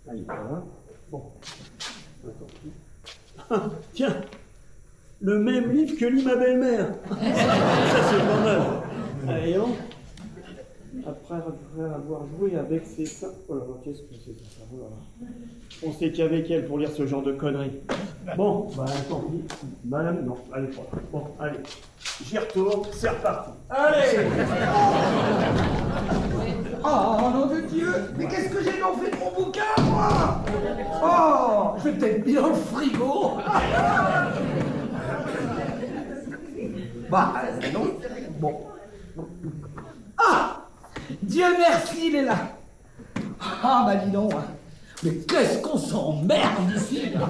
Ah, il est pas là. Bon. Ah, tiens, le même livre que lit ma belle-mère. Ça, c'est pas mal. Allez, on. Après avoir joué avec ses seins. Oh là là, qu'est-ce que c'est que ça? Oh là là. On sait qu'avec elle pour lire ce genre de conneries. Bon, bah tant pis. Madame, non, allez pas. Bon, allez. J'y retourne, c'est reparti. Allez. Oh, nom de Dieu. Mais qu'est-ce que j'ai donc fait de mon bouquin, moi? Oh, je vais peut-être mis dans le frigo. Bah, non. Bon. Ah! Dieu merci, il est là. Ah, bah dis donc. Hein. Mais qu'est-ce qu'on s'emmerde ici, là.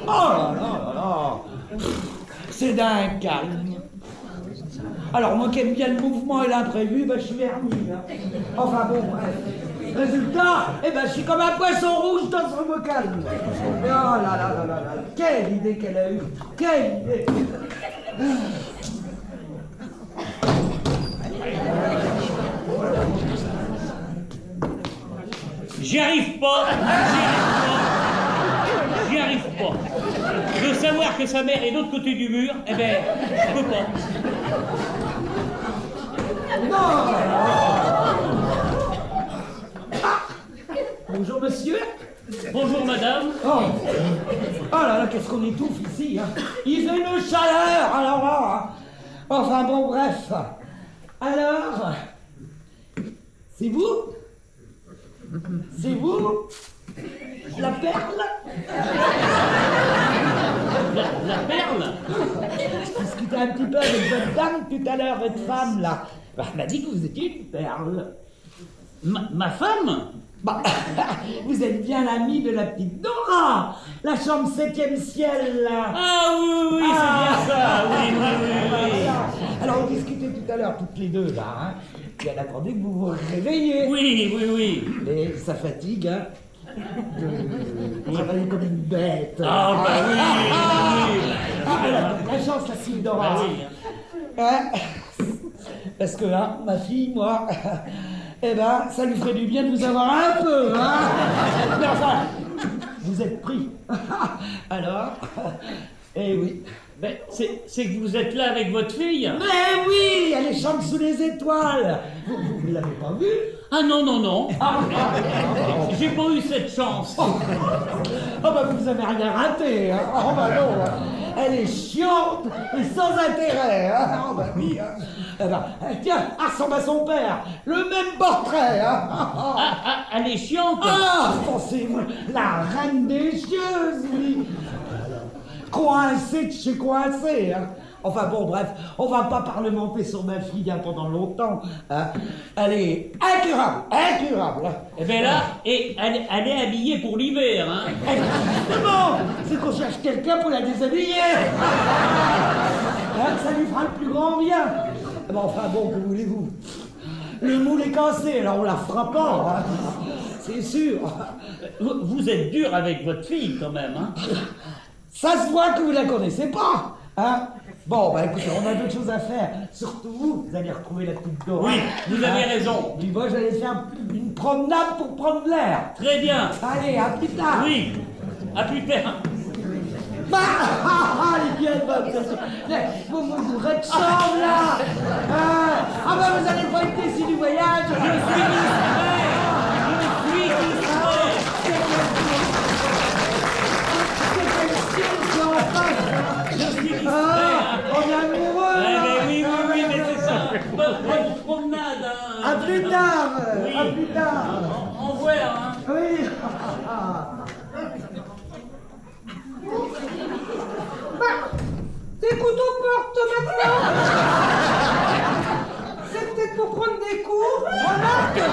Oh là. C'est d'un calme. Alors, moi qui aime bien le mouvement et l'imprévu, bah je suis verni, là. Enfin bon, bref. Résultat, eh ben, je suis comme un poisson rouge dans son bocal. Oh là là là là là, quelle idée qu'elle a eue. Quelle idée. J'y arrive pas. J'y arrive pas. De savoir que sa mère est de l'autre côté du mur, eh ben, je peux pas. Bonjour monsieur. Bonjour madame. Oh là là, qu'est-ce qu'on étouffe ici, hein. Il fait une chaleur, alors là, hein. Enfin bon, bref. Alors, c'est vous? C'est vous? La perle? La perle? Je discutais un petit peu avec votre dame tout à l'heure, votre femme, là. Bah, elle m'a dit que vous étiez une perle. Ma femme? Bah, vous êtes bien l'ami de la petite Dora, la chambre 7e ciel, là. Ah oui, c'est bien ça. Oui. Alors, on discutait tout à l'heure, toutes les deux, là, hein. Et elle attendait que vous vous réveilliez. Oui. Et ça fatigue, hein, de travailler comme une bête. Ah bah oui. La chance, la petite Dora. Bah oui. Ouais. Parce que, hein, ma fille, moi, eh ben, ça lui ferait du bien de vous avoir un peu, hein. Mais enfin, vous êtes pris. Alors, eh oui. Ben, c'est que vous êtes là avec votre fille? Mais oui, elle chante sous les étoiles. Vous l'avez pas vue? Ah non. J'ai pas eu cette chance. Oh bah vous avez rien raté, hein. Oh bah non, elle est chiante et sans intérêt, hein. Oh bah oui, hein. Eh ben, tiens, elle ressemble à son père, le même portrait, hein. Elle est chiante. Ah, pensez-vous, la reine des cieux, oui. Coincée de chez coincée, hein. Enfin bon, bref, on va pas parlementer sur ma fille, hein, pendant longtemps, hein. Elle est incurable, hein. Eh ben là, et elle est habillée pour l'hiver, hein. Exactement. C'est qu'on cherche quelqu'un pour la déshabiller. Hein, ça lui fera le plus grand bien. Mais enfin bon, que voulez-vous? Le moule est cassé, alors on la fera pas, hein. C'est sûr. Vous êtes dur avec votre fille quand même, hein. Ça se voit que vous la connaissez pas, hein. Bon, bah écoutez, on a d'autres choses à faire. Surtout vous allez retrouver la petite Dora. Oui, vous avez raison. Puis moi, j'allais faire une promenade pour prendre l'air. Très bien. Allez, à plus tard. Oui, à plus tard. Bah, les vieilles bonnes, vous mourrez de chambre, là. Ah bah, vous allez pas être déçus du voyage. Je suis distrait. On est amoureux, là. Oui, mais c'est ça. Bonne promenade, hein. À plus tard. Oui. À plus tard. Au revoir, hein. Oui. Des couteaux porte maintenant. C'est peut-être pour prendre des coups. Remarque,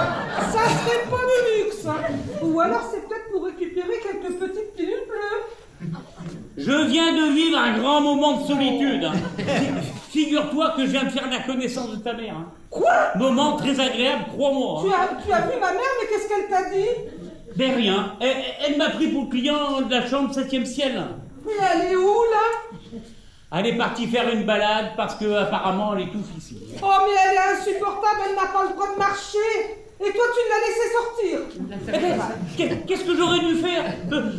ça serait pas du luxe, hein. Ou alors c'est peut-être pour récupérer quelques petites pilules bleues. Je viens de vivre un grand moment de solitude. Figure-toi que je viens de faire la connaissance de ta mère. Hein. Quoi? Moment très agréable, crois-moi. Hein. Tu as vu ma mère, mais qu'est-ce qu'elle t'a dit? Ben rien. Elle m'a pris pour le client de la chambre 7e ciel. Mais elle est où, là? Elle est partie faire une balade parce que apparemment elle étouffe ici. Oh, mais elle est insupportable, elle n'a pas le droit de marcher. Et toi, tu l'as laissée sortir. Eh ben, qu'est-ce que j'aurais dû faire?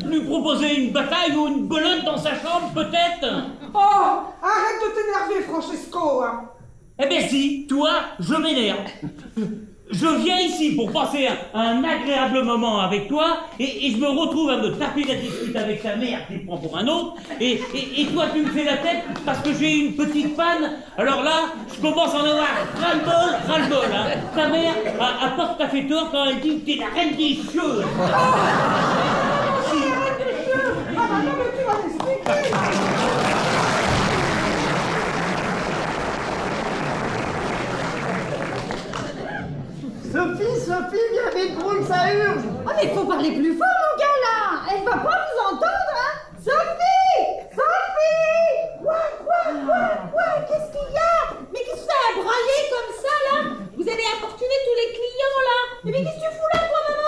Lui proposer une bataille ou une belote dans sa chambre, peut-être? Oh, arrête de t'énerver, Francesco, hein. Eh ben si, toi, je m'énerve. Je viens ici pour passer un agréable moment avec toi et je me retrouve à me taper la dispute avec ta mère qui me prend pour un autre et toi tu me fais la tête parce que j'ai une petite panne. Alors là, je commence à en avoir ras-le-bol, hein. Ta mère a pas tout à fait tort quand elle dit que t'es la reine des cieux. Ah bah non, mais tu vas t'expliquer. Sophie, viens vite, grouille, ça urge. Ah, mais faut parler plus fort, mon gars, là. Elle va pas nous entendre, hein. Sophie! Quoi? Qu'est-ce qu'il y a? Mais qu'est-ce que ça a braillé comme ça, là? Vous allez importuner tous les clients, là. Mais qu'est-ce que tu fous là, toi, maman?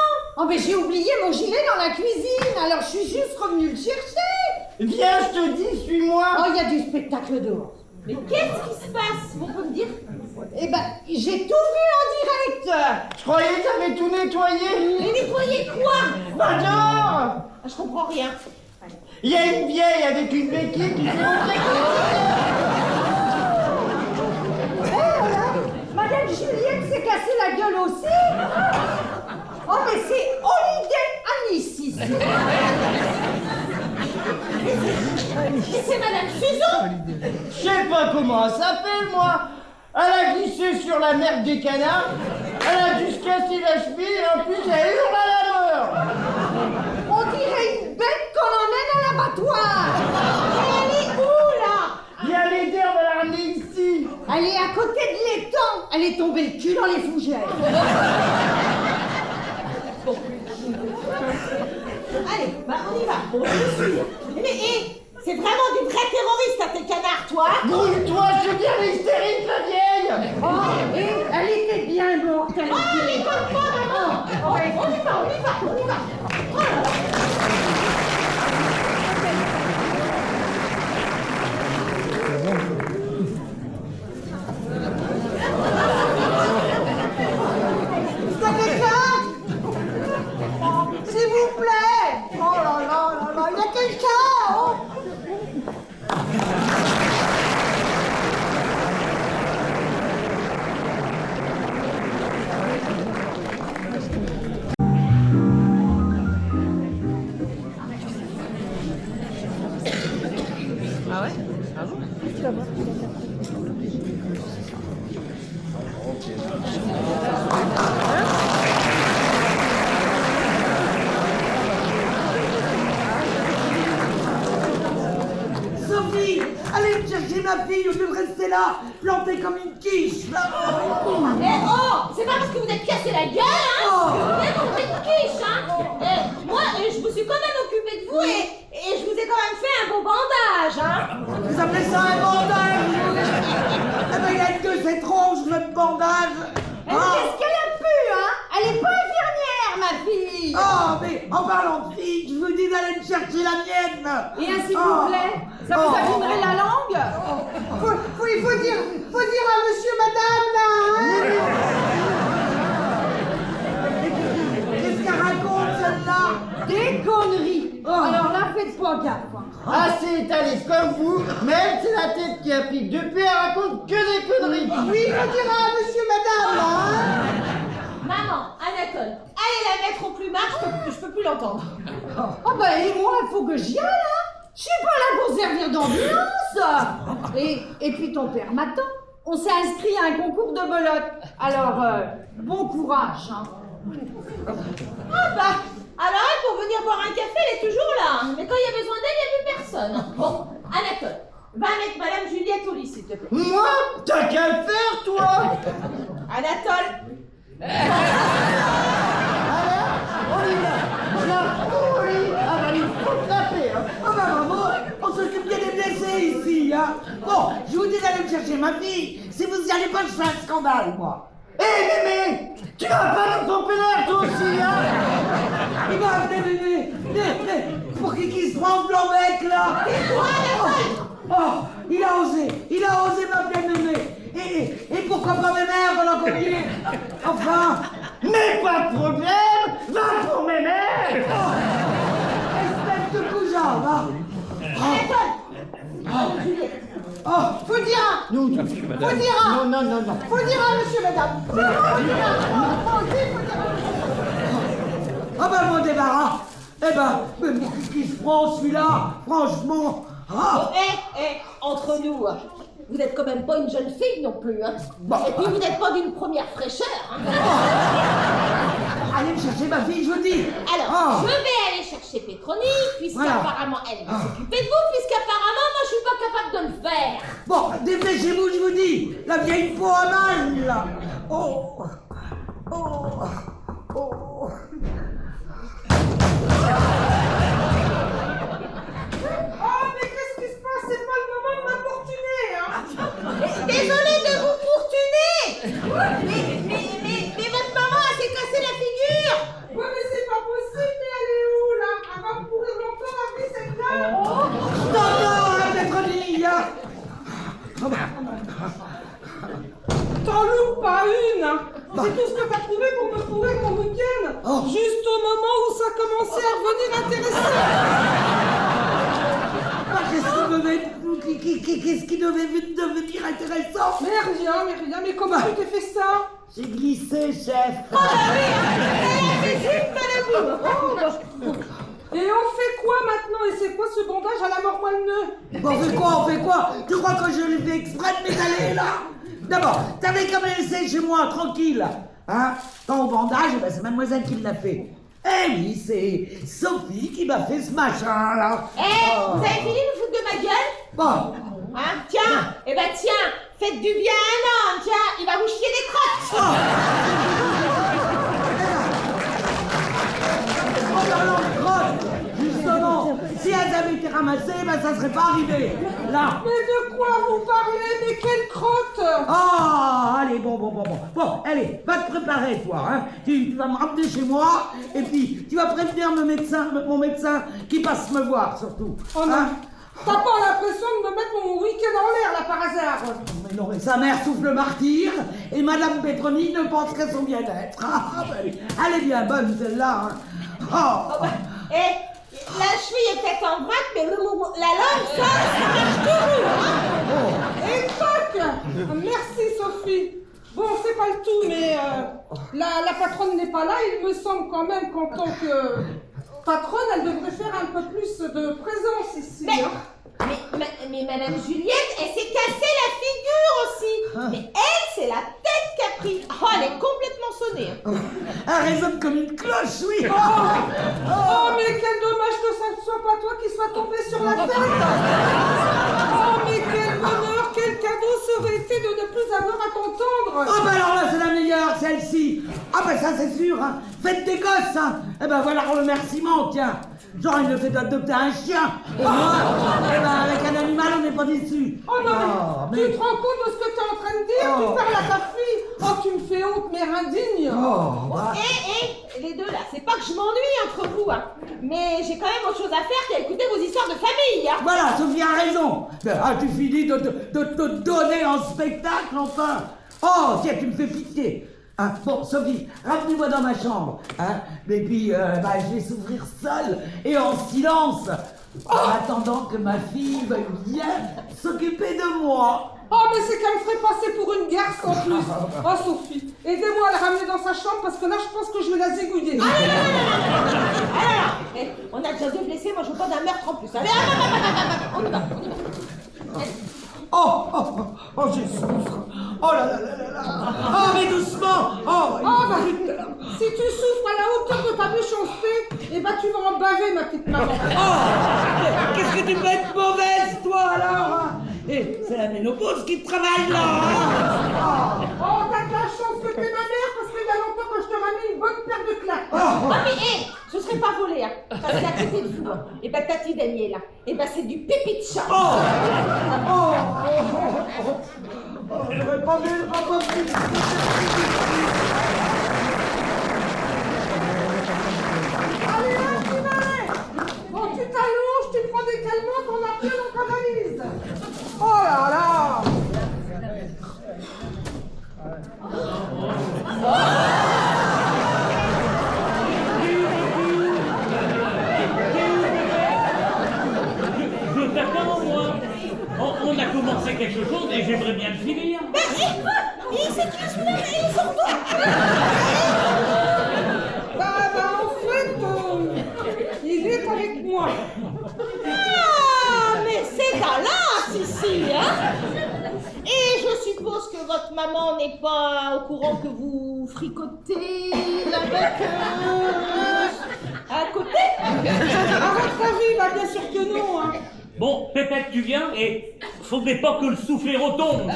mais j'ai oublié mon gilet dans la cuisine, alors je suis juste revenue le chercher. Viens, je te dis, suis-moi. Oh, il y a du spectacle dehors. Mais qu'est-ce qui se passe? Vous pouvez me dire? Eh ben, j'ai tout vu en direct. Je croyais que t'avais tout nettoyé. Mais nettoyer quoi? Bah dehors. Je comprends rien. Il y a une vieille avec une béquille qui s'est montrée. Madame Juliette s'est cassé la gueule aussi. Oh, mais c'est Holiday Anis ici. Et c'est Madame Susan? Je sais pas comment elle s'appelle, moi. Elle a glissé sur la merde des canards. Elle a dû se casser la cheville et en plus elle hurle à la mort. On dirait une bête qu'on emmène à l'abattoir. Et elle est où, là? Viens l'aider, on va la ramener ici. Elle est à côté de l'étang. Elle est tombée le cul dans les fougères. Allez, bah on y va. Bon, je suis. Mais c'est vraiment des vrais terroristes à tes canards, toi. Grouille-toi, je veux dire l'hystérique, la vieille. Oh, et elle était bien morte, elle Oh, rigole pas, maman. On y va, on y va, on y va. Oh là là. S'il vous plaît. Oh là là là là, il y a quelqu'un. Oh. Sophie, allez me chercher ma fille au lieu de rester là, plantée comme une quiche, là. Eh oh, c'est pas parce que vous êtes cassé la gueule, hein. Vous êtes mangé de quiche, hein. Moi, je me suis quand même occupée de vous et je vous ai quand même fait un beau bandage, hein. Vous appelez ça un bandage? Eh ben, il a une gueule, c'est tronche, le bandage. Mais qu'est-ce qu'elle a pu, hein? Elle est pas infirmière, ma fille. Oh, mais en parlant de fille, je vous dis d'aller me chercher la mienne. Et un s'il vous plaît, ça vous abîmerait la langue? Il faut dire à monsieur, madame, là, hein. Qu'est-ce qu'elle raconte, celle-là? Des conneries. Alors là, faites pas gaffe. Hein. Assez étalée comme vous, mais elle, c'est la tête qui applique. Depuis, elle raconte que des conneries. Oui, il faut dire à monsieur, madame, là, hein. Maman, Anatole, allez la mettre au plumard, je peux plus l'entendre. Ah bah et moi, il faut que j'y aille, hein. Je suis pas là pour servir d'ambulance. Et puis ton père m'attend. On s'est inscrit à un concours de belote. Alors, bon courage, hein. Ah bah, alors elle, pour venir boire un café, elle est toujours là. Mais quand il y a besoin d'elle, il n'y a plus personne. Bon, Anatole, va avec Madame Juliette au lit, s'il te plaît. Moi, t'as qu'à le faire, toi. Anatole. Ah bah, il faut taper, hein. Ah bah maman, on s'occupe bien des blessés ici, hein. Bon, je vous dis d'aller me chercher ma fille. Si vous y allez pas, je fais un scandale, moi. Hé, mémé, tu vas pas nous tomber là, toi aussi, hein. Eh ben, venez, venez. Pour qui se prend blanc mec, là. Oh, il a osé m'appeler mémé. Et pourquoi pas mes mères pendant qu'on y est? Enfin. Mais pas de problème, va pour mes mères. Espèce de cousin, va. Faut dire Non, Faut dire non. Faut dire à monsieur, madame. Ah ben, mon débarras. Eh ben, mais pour qui se prend celui-là? Franchement. Ah. Entre nous, vous n'êtes quand même pas une jeune fille non plus, hein. Et puis vous n'êtes pas d'une première fraîcheur, hein. Allez me chercher ma fille, je vous dis. Alors, je vais aller chercher Pétronie, puisqu'apparemment elle va s'occuper de vous, puisqu'apparemment moi je suis pas capable de le faire. Bon, dépêchez-vous, je vous dis. La vieille peau à mal, là. Oh. Oh, mais qu'est-ce qui se passe? C'est pas le moment de m'importuner, hein. Désolée de vous fortuner. Mais votre maman elle s'est cassé la figure. Ouais, mais c'est pas moment où ça commençait à devenir intéressant. Qu'est-ce qui devait devenir intéressant? Mais rien, mais comment tu t'es fait ça? J'ai glissé, chef. Oh, et on fait quoi maintenant? Et c'est quoi ce bandage à la mort moelle-nœud? On fait quoi? Tu crois que je l'ai fait exprès de m'étaler là? D'abord, t'avais qu'à me laisser chez moi, tranquille. Hein? Quand au bandage, ben, c'est mademoiselle qui l'a fait. Eh oui, c'est Sophie qui m'a fait ce machin là. Vous avez fini de vous foutre de ma gueule? Bon. Hein? Tiens, tiens, faites du bien à un homme, tiens, il va vous chier des crottes. Oh non, grotte. Justement, si elles avaient été ramassées, ben ça serait pas arrivé. Là. Mais de quoi vous parlez? Mais quelle crotte? Oh, allez, bon. Bon, allez, va te préparer, toi. Hein. Tu vas me ramener chez moi, et puis tu vas prévenir mon médecin qui passe me voir, surtout. Oh non. Hein? T'as pas l'impression de me mettre mon week-end en l'air, là, par hasard? Mais non, mais sa mère souffle le martyr, et Madame Petroni ne pense qu'à son bien-être. Ah, ben, elle est bien bonne, celle-là. Hein. Oh. La cheville est peut-être en vrac, mais la langue, ça marche toujours, hein? Et toc! Merci, Sophie. Bon, c'est pas le tout, mais la patronne n'est pas là. Il me semble quand même qu'en tant que patronne, elle devrait faire un peu plus de présence ici. Mais Madame Juliette, elle s'est cassée la figure aussi. Mais elle, c'est la tête qui a pris. Oh, elle est complètement sonnée. Elle résonne comme une cloche, oui. Oh, mais quel dommage que ça ne soit pas toi qui sois tombé sur la tête. Oh, mais quel bonheur, quel cadeau ça aurait été de ne plus avoir à t'entendre. Oh, ben alors là, c'est la meilleure, celle-ci. Ah, ben ça, c'est sûr. Hein. Faites des gosses. Hein. Eh ben voilà le remerciement, tiens. Genre, il me fait adopter un chien. Et moi, eh ben, avec un animal, on n'est pas déçu. Oh non, mais tu te rends compte de ce que tu es en train de dire? Tu parles à ta fille. Oh, tu me fais honte, mère indigne. Les deux là, c'est pas que je m'ennuie entre vous, hein. Mais j'ai quand même autre chose à faire qu'à écouter vos histoires de famille, hein. Voilà, Sophie a raison. Ah, tu finis de te donner en spectacle, enfin. Oh, tiens, tu me fais pitié. Hein, bon, Sophie, ramenez-moi dans ma chambre. Hein, et puis, je vais s'ouvrir seule et en silence, en attendant que ma fille veuille bien s'occuper de moi. Oh, mais c'est qu'elle me ferait passer pour une garce en plus. Oh, Sophie, aidez-moi à la ramener dans sa chambre parce que là, je pense que je vais la zigouiller. On a déjà deux blessés, moi je veux pas d'un meurtre en plus. Allez, on y va. Oh, je souffre. Oh là là. Oh, mais doucement. Oh, bah, si tu souffres à la hauteur de ta méchanceté, eh ben tu vas en baver, ma petite maman. Qu'est-ce que tu peux être mauvaise, toi, alors? Et c'est la ménopause qui travaille, là. Oh, t'as de la chance que t'es ma mère parce qu'il y a longtemps que je te ramène une bonne paire de claques. Je serais pas volée, hein. Parce qu'à côté de vous, et ben Tati Daniel, là, et ben c'est du pépi de chat. J'aurais pas vu le rapport. Allez, là, tu vas. Bon, tu t'allonges, tu prends des calmants qu'on a pris dans ta valise. Oh là là. Je t'attends, moi. On a commencé quelque chose et j'aimerais bien le finir. Il s'écluse plus, il sort d'où? En fait, il est avec moi. Ah, mais c'est galant ici, hein? Et je suppose que votre maman n'est pas au courant que vous fricotez avec à côté? À votre avis, bah bien sûr que non. Hein. Bon, Pépette, tu viens et faudrait pas que le soufflet retombe.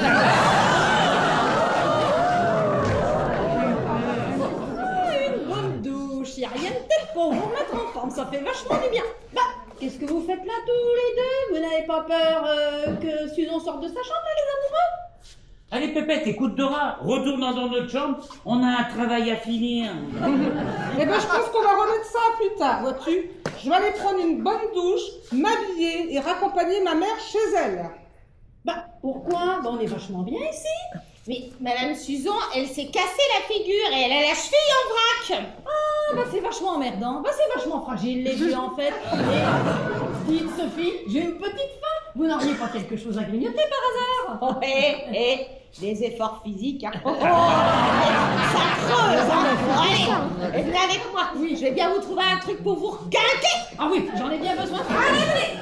Une bonne douche, y a rien de tel pour vous remettre en forme, ça fait vachement du bien. Bah, qu'est-ce que vous faites là tous les deux? Vous n'avez pas peur que Susan sorte de sa chambre, là, les amoureux? Allez, Pépette, écoute Dora, retournons dans notre chambre, on a un travail à finir. Eh ben, je pense qu'on va remettre ça plus tard, vois-tu. Je vais aller prendre une bonne douche, m'habiller et raccompagner ma mère chez elle. Bah, pourquoi? Bah, on est vachement bien ici. Mais Madame Suzon, elle s'est cassé la figure et elle a la cheville en vrac. Ah, bah c'est vachement emmerdant. Bah c'est vachement fragile, les yeux, en fait. Et, dites, Sophie, j'ai une petite faim. Vous n'auriez pas quelque chose à grignoter par hasard? Oh, des efforts physiques, hein. Oh, ça creuse, hein. Allez, venez avec moi. Oui, je vais bien vous trouver un truc pour vous requinquer. Ah oui, j'en ai bien besoin. Allez.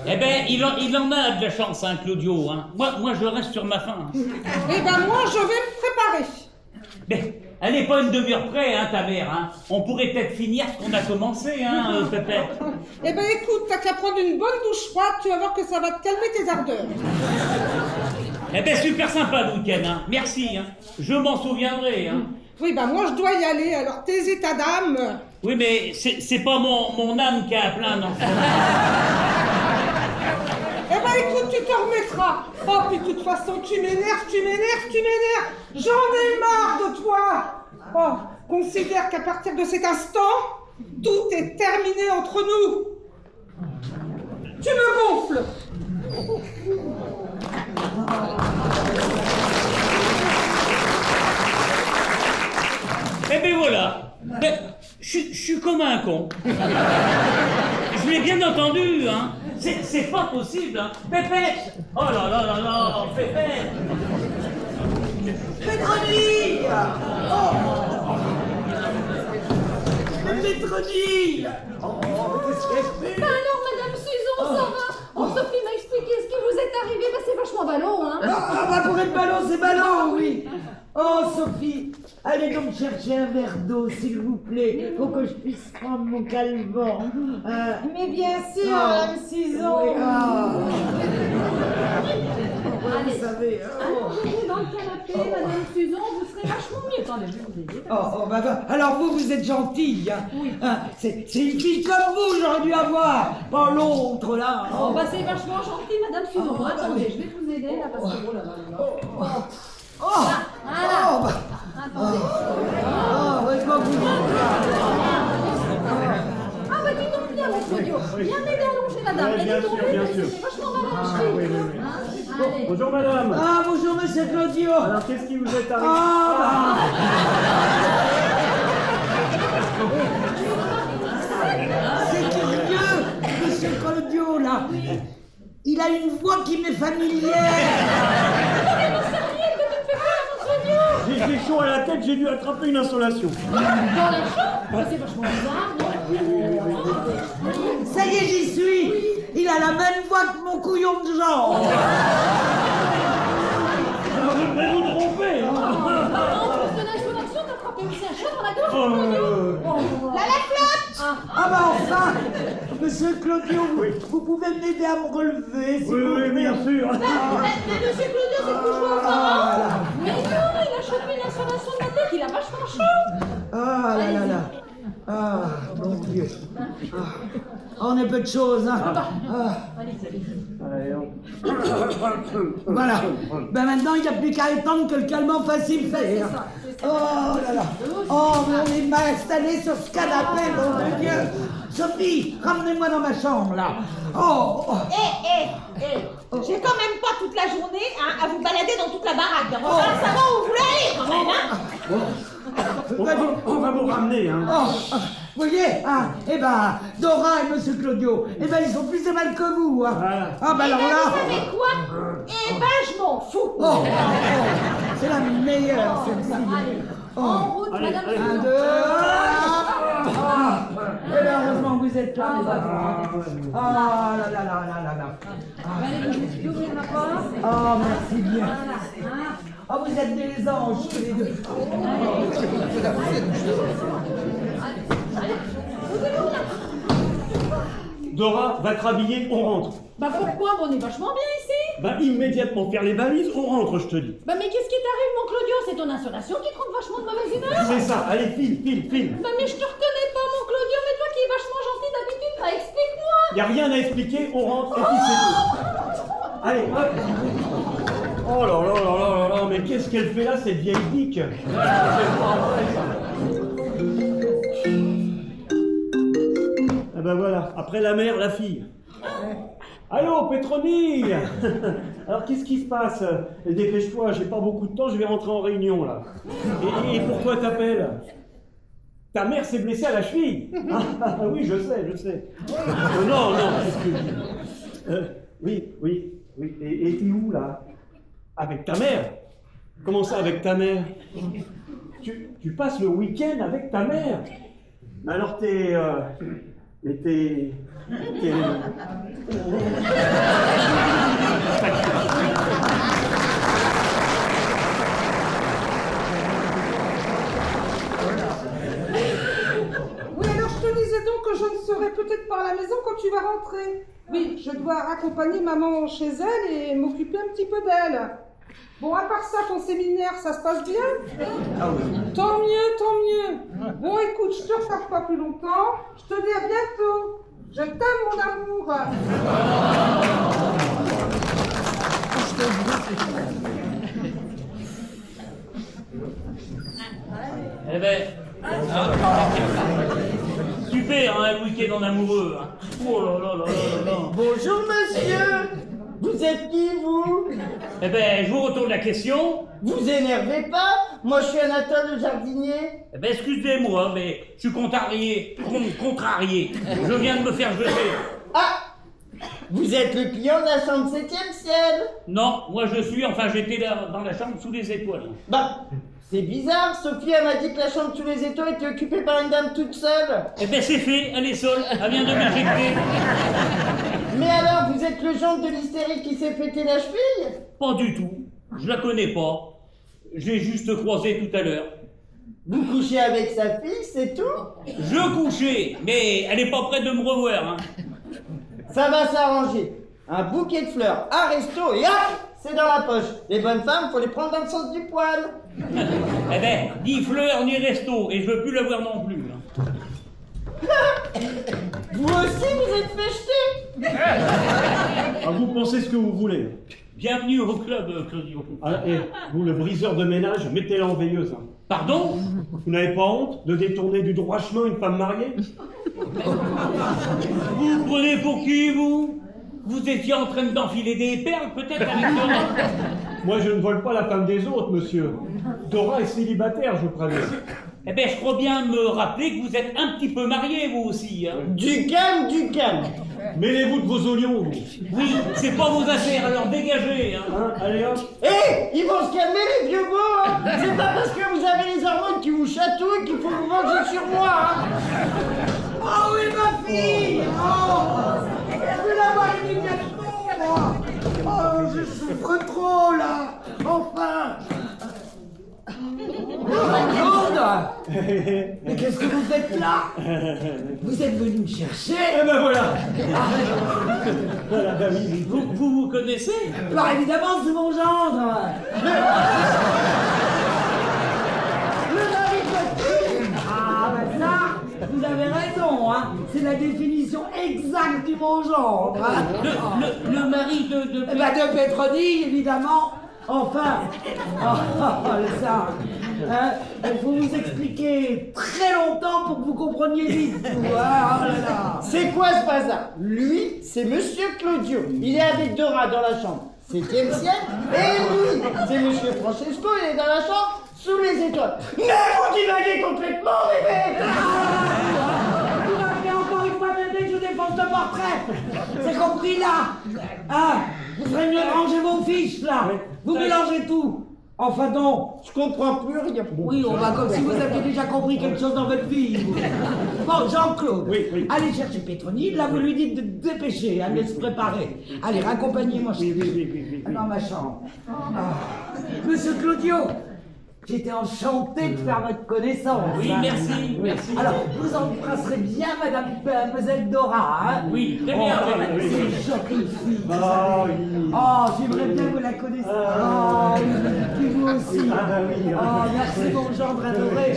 Eh ben, il en a de la chance, hein, Claudio. Hein. Moi, je reste sur ma faim. Eh ben moi, je vais me préparer. Mais elle n'est pas une demi-heure près, hein, ta mère. Hein. On pourrait peut-être finir ce qu'on a commencé, hein, Pépette. Eh ben écoute, t'as qu'à prendre une bonne douche froide, tu vas voir que ça va te calmer tes ardeurs. Eh ben, super sympa le week-end, hein. Merci, hein. Je m'en souviendrai, hein. Oui, ben moi je dois y aller, alors tes états d'âme. Oui, mais c'est pas mon âme qui a à plaindre. Eh ben écoute, tu te remettras. Oh, puis de toute façon, tu m'énerves. J'en ai marre de toi. Oh, considère qu'à partir de cet instant, tout est terminé entre nous. Tu me gonfles. Eh ben voilà. Ben, je suis comme un con. Je l'ai bien entendu, hein. C'est pas possible, hein. Pépette. Oh là là là là, Pépette. Pétroni! Pétroni! Qu'est-ce qu'elle fait? Bah alors, Madame Suzon, ça va? Oh, Sophie m'a expliqué ce qui vous est arrivé. Bah c'est vachement ballot, hein. Ah bah pour être ballon, c'est ballon, oui! Oh Sophie, allez donc chercher un verre d'eau, s'il vous plaît, pour que je puisse prendre mon calmant. Mais bien sûr, Madame Suzon. Oui, vous savez. Allongez-vous dans le canapé, Madame Suzon, vous serez vachement mieux. Attendez, je vais vous aider. Bah, alors vous êtes gentille. Hein. C'est une fille comme vous, j'aurais dû avoir, pas l'autre là. Oh, bah c'est vachement gentil, Madame Suzon. Bon, attendez, je vais vous aider là, parce que... Voilà. Attendez. Heureusement que vous Ah bah dis donc bien, mon Claudio. Bien m'aider à allonger madame. Ouais, Elle bien est sûr, tombée, bien mais sûr. c'est vachement mal Oui. Allez. Bonjour madame. Ah bonjour monsieur Claudio. Alors qu'est-ce qui vous est arrivé? C'est curieux, monsieur Claudio là. Il a une voix qui m'est familière. J'ai chaud à la tête, j'ai dû attraper une insolation. Dans la chambre. C'est vachement bizarre, non? Ça y est, j'y suis. Il a la même voix que mon couillon de genre. Vous devez vous tromper. En plus de l'insolation, t'as frappé aussi un chat dans la gorge, La flotte. Ah bah enfin, monsieur Claudio, vous pouvez m'aider à me relever, s'il vous plaît. Oui, bien sûr. Mais Monsieur Claudio, c'est pour jouer au pharaon. Mais non, il a chopé une insolation de la tête, il a vachement chaud. Ah là là là. Ah, mon Dieu. On est peu de choses, hein. Voilà. Ben maintenant, il n'y a plus qu'à attendre que le calmant fasse y faire. Oh là là. Oh, mais on est mal installé sur ce canapé, mon Dieu. Sophie, ramenez-moi dans ma chambre, là. Oh. J'ai quand même pas toute la journée à vous balader dans toute la baraque. On va savoir où vous voulez aller quand même, hein. On va vous ramener, hein. Vous voyez, eh ben, Dora et monsieur Claudio, eh ben, ils sont plus mal que vous, hein. Voilà. Ah, ben Eh alors ben, là. vous savez quoi? Eh ben, je m'en fous. C'est la meilleure, celle-ci. En route, Madame Un, Suzon. deux, et bien, heureusement que vous êtes là, les enfants. Ah là là là là là là. Allez, je vais ouvrir la porte. Oh, merci bien. Oh, vous êtes des anges, tous les deux. Dora, va te rhabiller, on rentre. Bah pourquoi? On est vachement bien ici. Bah immédiatement faire les valises, on rentre, je te dis. Bah mais qu'est-ce qui t'arrive, mon Claudio? C'est ton insolation qui te rend vachement de mauvaise humeur? C'est ça, allez, file. Bah mais je te reconnais pas, mon Claudio, mais toi qui es vachement gentil d'habitude, bah explique-moi. Y a rien à expliquer, on rentre et puis c'est tout. Allez, hop. Oh là là là là là, mais qu'est-ce qu'elle fait là, cette vieille dique? C'est pas vrai, ça. Ah ben voilà, après la mère, la fille. Allô, Petroni. Alors, qu'est-ce qui se passe? Dépêche-toi, j'ai pas beaucoup de temps, je vais rentrer en réunion, là. Et pourquoi t'appelles? Ta mère s'est blessée à la cheville. Ah oui, je sais. Non, excuse. Oui. Et t'es où, là? Avec ta mère? Comment ça, avec ta mère? Tu passes le week-end avec ta mère? Alors t'es... Oui, alors je te disais donc que je ne serai peut-être pas à la maison quand tu vas rentrer. Oui, je dois accompagner maman chez elle et m'occuper un petit peu d'elle. Bon, à part ça, ton séminaire, ça se passe bien? Tant mieux. Bon, écoute, je te retarde pas plus longtemps. Je te dis à bientôt. Je t'aime, mon amour. Eh ben... Super, hein, un week-end en amoureux. Hein. Oh là là. Bonjour, monsieur. Vous êtes qui, vous? Eh ben, je vous retourne la question. Vous énervez pas? Moi, je suis Anatole le jardinier. Eh ben, excusez-moi, mais je suis contrarié. Je viens de me faire jeter. Ah! Vous êtes le client de la chambre 7e ciel? Non, moi j'étais là dans la chambre sous les étoiles. Bah, c'est bizarre, Sophie, elle m'a dit que la chambre sous les étoiles était occupée par une dame toute seule. Eh ben, c'est fait, elle est seule, elle vient de m'éjecter. Mais alors, vous êtes le genre de l'hystérique qui s'est pété la cheville? Pas du tout, je la connais pas. Je l'ai juste croisée tout à l'heure. Vous couchez avec sa fille, c'est tout? Je couchais, mais elle est pas prête de me revoir. Hein. Ça va s'arranger. Un bouquet de fleurs, un resto et hop, c'est dans la poche. Les bonnes femmes, faut les prendre dans le sens du poil. Eh ben, ni fleurs ni resto, et je veux plus la voir non plus. Hein. Vous aussi, vous êtes fait jeter? Ah, vous pensez ce que vous voulez. Bienvenue au club, Claudio. Ah, et vous, le briseur de ménage, mettez-la en veilleuse. Hein. Pardon? Vous n'avez pas honte de détourner du droit chemin une femme mariée? Vous me prenez pour qui, vous? Vous étiez en train d'enfiler des perles, peut-être, avec Dora? Moi, je ne vole pas la femme des autres, monsieur. Dora est célibataire, je préviens. Eh ben, je crois bien me rappeler que vous êtes un petit peu marié, vous aussi. Hein. Du calme. Mêlez-vous de vos oignons, vous. Oui, c'est pas vos affaires, alors dégagez. Hein. Allez, hop. Hé, ils vont se calmer, les vieux beaux, hein. C'est pas parce que vous avez les hormones qui vous chatouillent qu'il faut vous venger sur moi, hein. Oh oui, ma fille. Je vais l'avoir immédiatement, moi. Oh, je souffre trop, là. Enfin. Claude! Mais qu'est-ce que vous faites là? Vous êtes venu me chercher? Eh ben voilà. Voilà, bah oui. Vous connaissez? Alors évidemment, c'est mon gendre! Le mari de votre fille. Ah ben ça, vous avez raison, hein. C'est la définition exacte du mot gendre. Hein. Le mari de... Eh ben de Petroni, évidemment. Enfin, le ça. Hein, il faut vous expliquer très longtemps pour que vous compreniez vite. Vous, hein, oh là là. C'est quoi ce bazar? Lui, c'est Monsieur Claudio. Il est avec Dora dans la chambre 7e ciel. Et lui, c'est Monsieur Francesco. Il est dans la chambre sous les étoiles. Mais vous divaguez complètement, bébé. Vous m'avez encore une fois demandé que je dépense de portrait. C'est compris là. Hein, vous ferez mieux de ranger vos fiches là. Vous mélangez tout. Enfin non. Je comprends plus rien. Oui, on va comme si vous aviez déjà compris quelque chose dans votre vie. Vous. Bon, Jean-Claude, Oui. allez chercher Petroni. Là, vous lui dites de dépêcher, hein, de se préparer. Allez, raccompagnez-moi chez Oui. dans ma chambre. Ah. Monsieur Claudio, j'étais enchanté de faire votre connaissance. Oui, hein. merci. Alors, vous embrasserez bien Mademoiselle Dora, hein? Oui, très bien. oui. C'est une jolie fille. Ah oui. Oh, j'aimerais bien que vous la connaissiez. Oh, puis vous aussi. Ah bah oui. Oh, merci mon gendre adoré.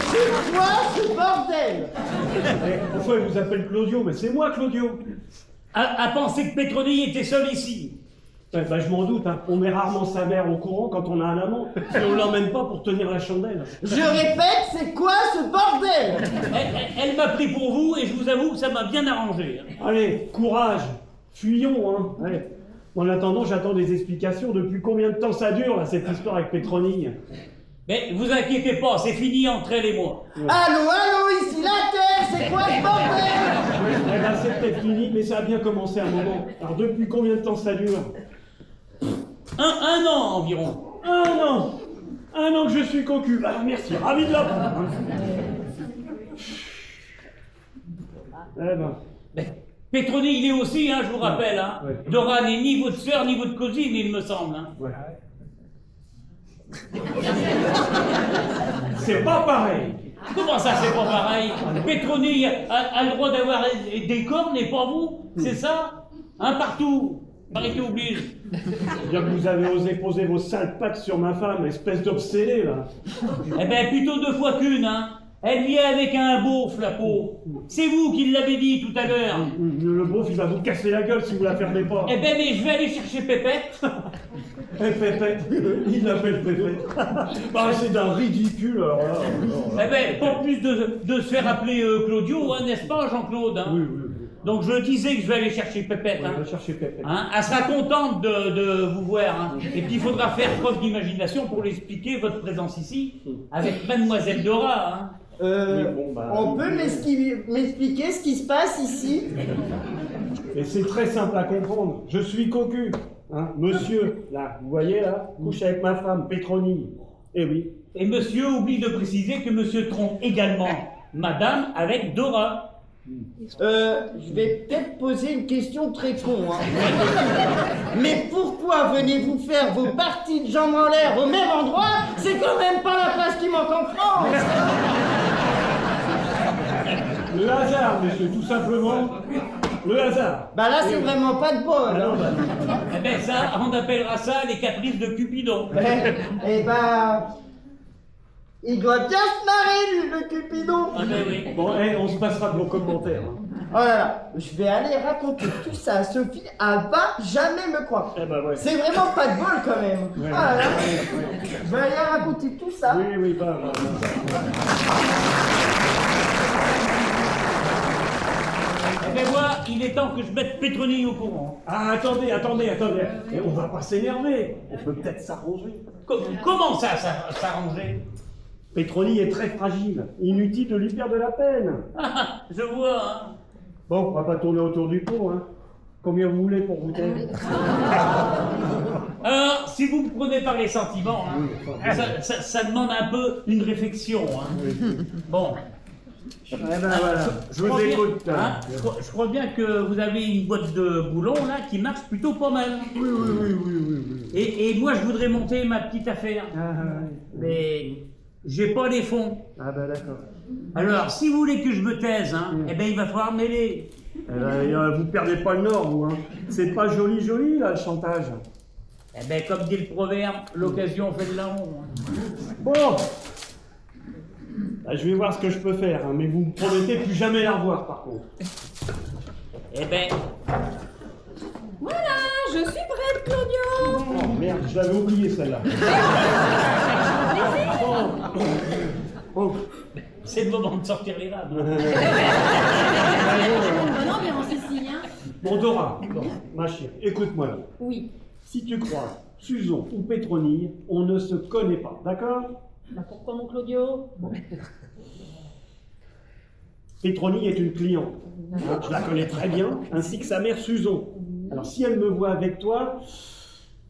C'est quoi ce bordel? Pourquoi il vous appelle Claudio? Mais c'est moi, Claudio. À penser que Petroni était seul ici. Ouais, bah, je m'en doute, hein. On met rarement sa mère au courant quand on a un amant, et on l'emmène pas pour tenir la chandelle. Je répète, c'est quoi ce bordel? Elle m'a pris pour vous et je vous avoue que ça m'a bien arrangé. Hein. Allez, courage, fuyons, hein. Allez. En attendant, j'attends des explications. Depuis combien de temps ça dure, là, cette histoire avec Petroni? Mais vous inquiétez pas, c'est fini entre elle et moi. Allô, ici la Terre, c'est quoi ce bordel? Eh ben, c'est peut-être fini, mais ça a bien commencé un moment. Alors, depuis combien de temps ça dure? Un an environ. Un an que je suis cocu. Ah, merci, ravi de l'apprendre. Eh ben... Mais Petroni, il est aussi, hein, je vous rappelle. Hein. Ouais. Dora n'est ni votre sœur, ni votre cousine, il me semble. Hein. Ouais. C'est pas pareil. Comment ça, c'est pas pareil? Petroni a le droit d'avoir des cornes et pas vous? C'est ça? Un partout. Parité oblige. Bien que vous avez osé poser vos sales pattes sur ma femme, espèce d'obsédé, là. Eh ben, plutôt 2 fois qu'une, hein. Elle vient avec un beauf, la peau. C'est vous qui l'avez dit tout à l'heure. Le beauf, il va vous casser la gueule si vous la fermez pas. Eh ben, mais je vais aller chercher Pépette. Eh, Pépette, il l'appelle Pépette. Bah, c'est d'un ridicule, alors là. Eh ben, pas plus de se faire appeler Claudio, hein, n'est-ce pas, Jean-Claude? Hein? Oui. Donc je disais que je vais aller chercher Pépette. Ouais, Hein. va chercher Pépette. Hein, elle sera contente de vous voir. Hein. Et puis il faudra faire preuve d'imagination pour lui expliquer votre présence ici avec Mademoiselle Dora. Hein. Oui, bon, bah, On peut m'expliquer ce qui se passe ici? Et c'est très simple à comprendre. Je suis cocu. Hein. Monsieur, là, vous voyez, là, couche avec ma femme, Petroni. Eh oui. Et monsieur oublie de préciser que monsieur trompe également Madame avec Dora. Je vais peut-être poser une question très con, hein. Mais pourquoi venez-vous faire vos parties de jambes en l'air au même endroit? C'est quand même pas la place qui manque en France. Le hasard, monsieur, tout simplement. Le hasard. Bah là, c'est vraiment pas de bol. Ah non, bah, Eh ben ça, on appellera ça les caprices de Cupidon. Eh bah... Il doit bien se marrer, lui, le Cupidon. Ah ben oui. bon, on se passera de vos commentaires. Hein. Oh là là, je vais aller raconter tout ça à Sophie, elle va jamais me croire. Eh ben ouais. C'est vraiment pas de bol quand même. Ouais. Oh là là. Je vais aller raconter tout ça. Oui, bah. Eh ben moi, il est temps que je mette Petroni au courant. Ah, attendez. Et on va pas s'énerver. On peut peut-être s'arranger. Comment ça s'arranger? Petroni est très fragile. Inutile de lui faire de la peine. Je vois, hein. Bon, on va pas tourner autour du pot, hein. Combien vous voulez pour bouteille? Alors, si vous me prenez par les sentiments, hein, ça demande un peu une réflexion. Hein. Bon. Eh ben voilà, je vous crois bien- écoute. hein, je crois bien que vous avez une boîte de boulons là qui marche plutôt pas mal. Oui. Et moi, je voudrais monter ma petite affaire. Mais j'ai pas les fonds. Ah ben d'accord. Alors, si vous voulez que je me taise, hein, eh ben, il va falloir mêler. Vous perdez pas le nord, vous, hein. C'est pas joli, là, le chantage. Eh ben, comme dit le proverbe, l'occasion fait le larron. Hein. Bon. Bah, je vais voir ce que je peux faire, hein, mais vous me promettez plus jamais la revoir, par contre. Eh ben, Voilà, je suis prête, Claudio. Oh merde, je l'avais oublié celle-là. Oh. c'est le moment de sortir les lames. Bonne ambiance ici, hein. Bon, Dora, ma chérie, écoute-moi là. Oui. Si tu crois Suzon ou Pétronille, on ne se connaît pas, d'accord? Bah pourquoi mon Claudio? Pétronille est une cliente. Hein, je la connais très bien, ainsi que sa mère Suzon. Alors si elle me voit avec toi,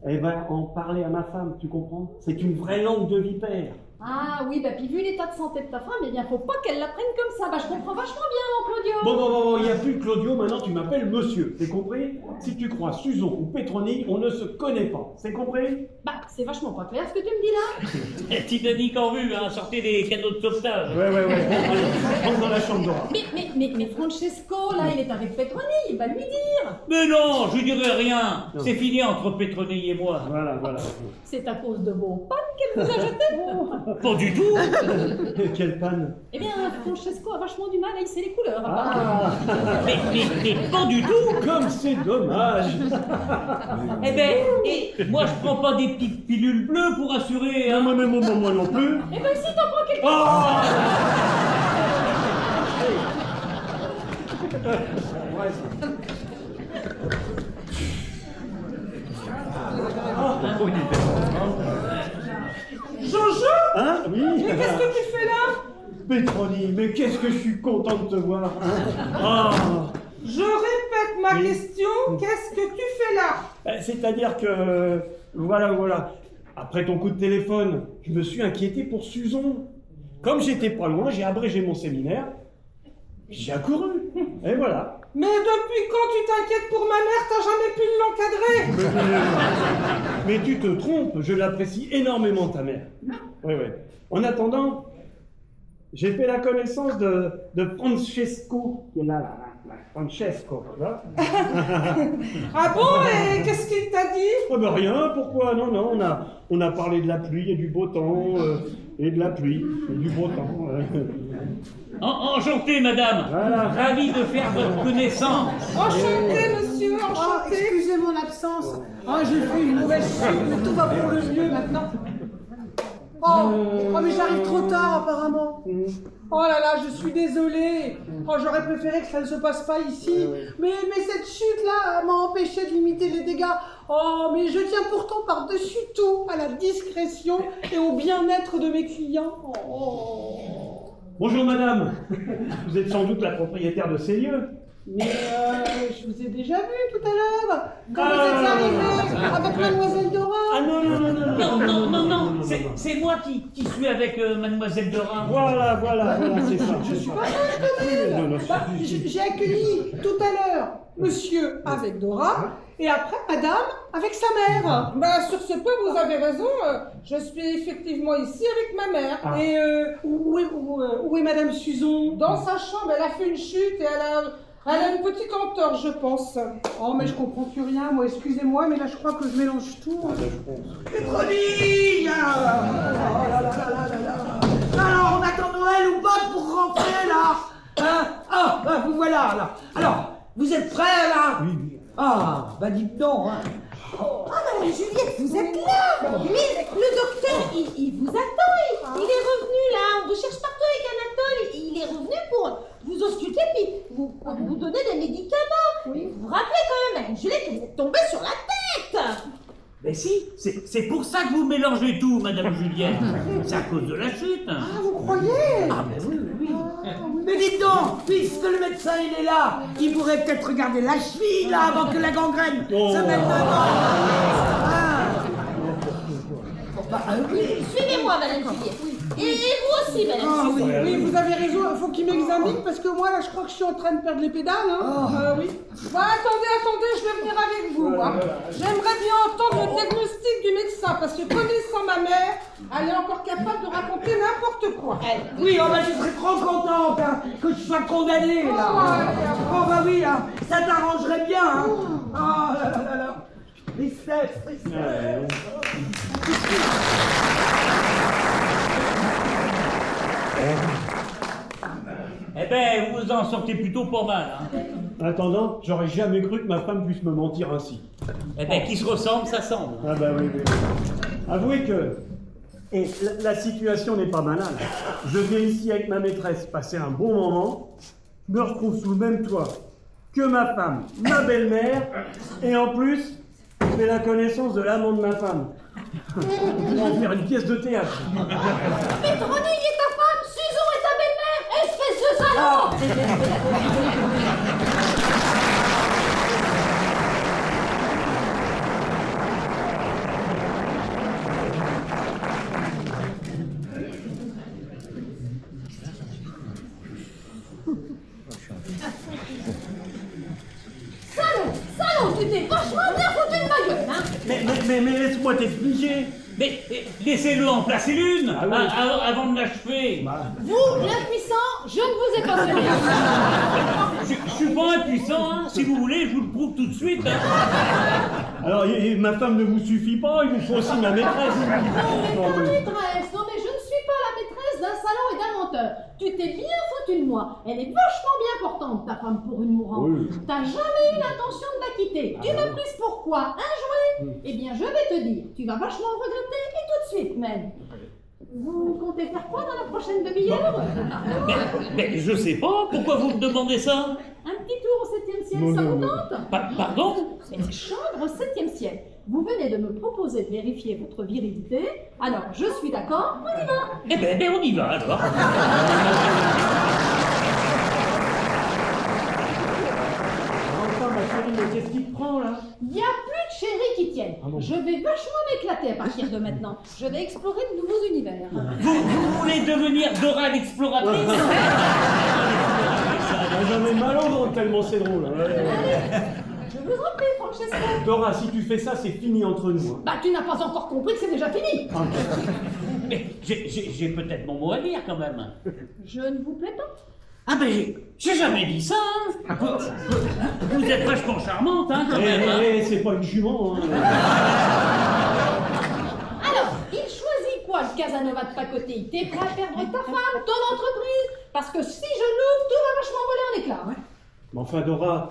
elle va en parler à ma femme, tu comprends? C'est une vraie langue de vipère. Ah oui, bah puis vu l'état de santé de ta femme, eh bien faut pas qu'elle la prenne comme ça. Bah je comprends vachement bien mon Claudio. Bon, il n'y a plus de Claudio, maintenant tu m'appelles monsieur, c'est compris? Si tu crois Suzon ou Pétronille, on ne se connaît pas, c'est compris? Bah c'est vachement pas clair ce que tu me dis là. Titanic en vue, hein, sortez les canaux de sauvetage. Ouais. Allez, rentre dans la chambre Dora. Mais Francesco, là, il est avec Petroni, il va lui dire. Mais non, je dirai rien. Non. C'est fini entre Pétronille et moi. Voilà. C'est à cause de vos potes qu'elle vous a jeté? Pas du tout. Quelle panne. Eh bien, Francesco a vachement du mal à hisser les couleurs, apparemment. Ah, Mais pas du tout. comme c'est dommage. Eh ben, et moi je prends pas des petites pilules bleues pour assurer, hein. Moi non plus. Eh ben, si t'en prends quelqu'un. Ah Jojo, Hein? Oui. mais qu'est-ce que tu fais là? Petroni, mais qu'est-ce que je suis content de te voir. Hein? Ah. Je répète ma Oui. question, qu'est-ce que tu fais là? C'est-à-dire que, voilà. Après ton coup de téléphone, je me suis inquiété pour Suzon. Comme j'étais pas loin, j'ai abrégé mon séminaire. J'ai accouru. Et voilà. Mais depuis quand tu t'inquiètes pour ma mère, t'as jamais pu l'encadrer? Mais tu te trompes, je l'apprécie énormément, ta mère. Oui. En attendant, j'ai fait la connaissance de Francesco, qui est là. Francesco, tu vois. Ah bon, et qu'est-ce qu'il t'a dit? Oh ben rien, pourquoi? Non, on a parlé de la pluie et du beau temps, et de la pluie et du beau temps. Enchanté, madame. Voilà. Ravi de faire votre connaissance. Enchanté, monsieur, enchanté. Excusez mon absence. J'ai fait une mauvaise chute, mais tout va pour le mieux maintenant. Mais j'arrive trop tard apparemment. Oh là là, je suis désolée. Oh, j'aurais préféré que ça ne se passe pas ici. Mais cette chute-là m'a empêché de limiter les dégâts. Oh, mais je tiens pourtant par-dessus tout à la discrétion et au bien-être de mes clients. Oh. Bonjour madame, vous êtes sans doute la propriétaire de ces lieux. Mais je vous ai déjà vu tout à l'heure, quand vous êtes arrivé avec Mademoiselle Dora. Ah non. C'est moi qui suis avec Mademoiselle Dora. Voilà, c'est ça. Je suis pas inconnue. Non, J'ai accueilli tout à l'heure monsieur avec Dora et après madame avec sa mère. Sur ce point, vous avez raison. Je suis effectivement ici avec ma mère. Ah. Et où est madame Suzon? Dans sa chambre, elle a fait une chute et elle a une petite entorse, je pense. Oh, mais je comprends plus rien, moi, excusez-moi, mais là, je crois que je mélange tout. Pétroni! Alors, on attend Noël ou pas pour rentrer, là? Vous voilà, là. Alors, vous êtes prêts, là? Oui. Dites donc, hein. Madame Juliette, vous êtes là. Mais le docteur, il vous attend. Il est revenu là. On vous cherche partout avec Anatole. Il est revenu pour vous ausculter puis vous donner des médicaments. Vous vous rappelez quand même, Madame Juliette, que vous êtes tombée sur la tête. Mais si, c'est pour ça que vous mélangez tout, Madame Juliette. C'est à cause de la chute. Ah, vous croyez? Oui. Mais dites donc, puisque le médecin il est là, il pourrait peut-être regarder la cheville là avant que la gangrène se mette dedans. Suivez-moi, Madame Juliette. Et vous aussi, Madame Juliette. Oui, vous avez raison, il faut qu'il m'examine parce que moi, là, je crois que je suis en train de perdre les pédales. Oui. Attendez, je vais venir avec vous. J'aimerais bien entendre le diagnostic du médecin parce que connaissant ma mère, elle est encore capable de raconter n'importe quoi. Oui, je serais trop contente que je sois condamnée là. Oui, ça t'arrangerait bien. Hein. Là. Tristesse. Eh ben, vous en sortez plutôt pas mal. Hein. En attendant, j'aurais jamais cru que ma femme puisse me mentir ainsi. Eh ben, qui se ressemble, ça semble. Ah bah oui. Avouez que la situation n'est pas banale. Je viens ici avec ma maîtresse passer un bon moment, je me retrouve sous le même toit que ma femme, ma belle-mère, et en plus, je fais la connaissance de l'amant de ma femme. On va en faire une pièce de théâtre. Pétroni est ta femme, Suzon est ta belle-mère, espèce de salaud. Salaud, tu t'es vachement bien foutu de ma gueule, hein. Mais laisse-moi t'expliquer. Mais laissez-le en placer l'une Ah oui. avant de l'achever. Vous, l'impuissant, je ne vous ai pas semé. Je suis pas impuissant, hein. Si vous voulez, je vous le prouve tout de suite. Hein. Alors, ma femme ne vous suffit pas, il vous faut aussi ma maîtresse. Non, mais ta maîtresse, non, mais je ne suis pas la maîtresse d'un salon et d'un menteur. Tu t'es bien foutu de moi. Elle est vachement bien portante, ta femme, pour une mourante. Oui. T'as jamais eu l'intention de la quitter. Tu m'as prise pour quoi? Un jouet? Eh bien, je vais te dire, tu vas vachement le regretter, et tout de suite même. Vous comptez faire quoi dans la prochaine demi-heure? Mais je sais pas, pourquoi vous me demandez ça? Un petit tour au 7e ciel, ça vous tente? Pardon? Mais chambre au 7e ciel. Vous venez de me proposer de vérifier votre virilité. Alors, je suis d'accord, on y va. Eh ben, on y va alors. Enfin, ma chérie, mais qu'est-ce qui te prend, là? Il n'y a plus de chéris qui tiennent. Ah bon. Je vais vachement m'éclater à partir de maintenant. Je vais explorer de nouveaux univers. Vous voulez devenir Dora l'exploratrice? J'en ai mal au ventre tellement c'est drôle. Hein. Allez, je vous en prie, Francesco. Dora, si tu fais ça, c'est fini entre nous. Hein. Bah, tu n'as pas encore compris que c'est déjà fini. Mais j'ai peut-être mon mot à dire quand même. Je ne vous plais pas. Ah ben, j'ai jamais dit ça, hein. Vous êtes vachement charmante, hein, quand même. Hein. C'est pas une jument. Hein. Alors, il choisit quoi, le Casanova de pacotille? T'es prêt à perdre ta femme, ton entreprise? Parce que si je l'ouvre, tout va vachement voler en éclats. Hein. Mais enfin, Dora,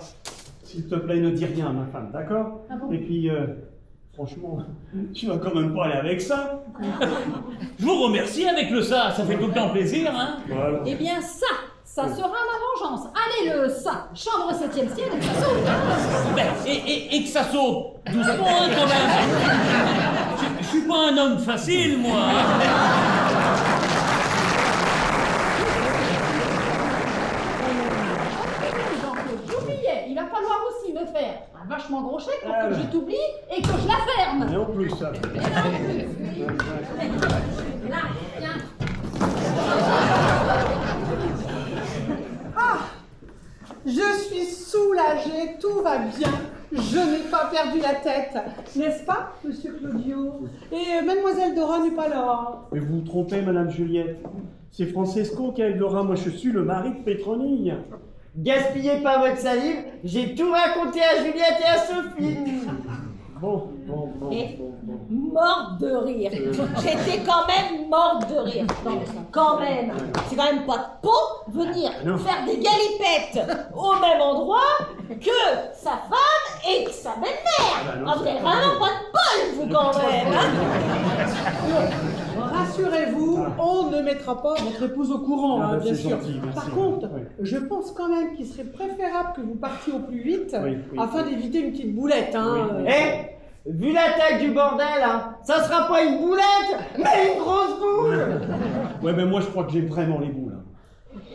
s'il te plaît, ne dis rien à ma femme, d'accord? Ah bon? Et puis, franchement, tu vas quand même pas aller avec ça. Je vous remercie avec le ça fait tout le temps plaisir, hein. Voilà. Eh bien, ça sera ma vengeance. Allez, le ça, chambre au 7e ciel, et ça saute. Ben, et que ça saute doucement, hein, quand même. Je suis pas un homme facile, moi. J'oubliais, il va falloir aussi me faire un vachement gros chèque pour que je t'oublie et que je la ferme. Et en plus, ça. Là, tiens. Je suis soulagée, tout va bien. Je n'ai pas perdu la tête. N'est-ce pas, monsieur Claudio? Et mademoiselle Dora n'est pas là. Mais vous vous trompez, madame Juliette. C'est Francesco qui a Dora, moi je suis le mari de Petronille. Gaspillez pas votre salive, j'ai tout raconté à Juliette et à Sophie. Bon. Et morte de rire. J'étais quand même morte de rire. Non, quand même. C'est quand même pas de peau venir Non. faire des galipettes au même endroit que sa femme et que sa belle-mère. non, Ah, vous c'est avez pas vraiment pas de bol, vous, quand même. Hein. Rassurez-vous, on ne mettra pas votre épouse au courant, Ah, hein, bah, bien c'est sûr. gentil, merci. Par contre, Oui. je pense quand même qu'il serait préférable que vous partiez au plus vite Oui, afin d'éviter une petite boulette. Hein. Oui. Vu l'attaque du bordel, hein, ça sera pas une boulette, mais une grosse boule. Ouais, mais moi je crois que j'ai vraiment les boules. Hein.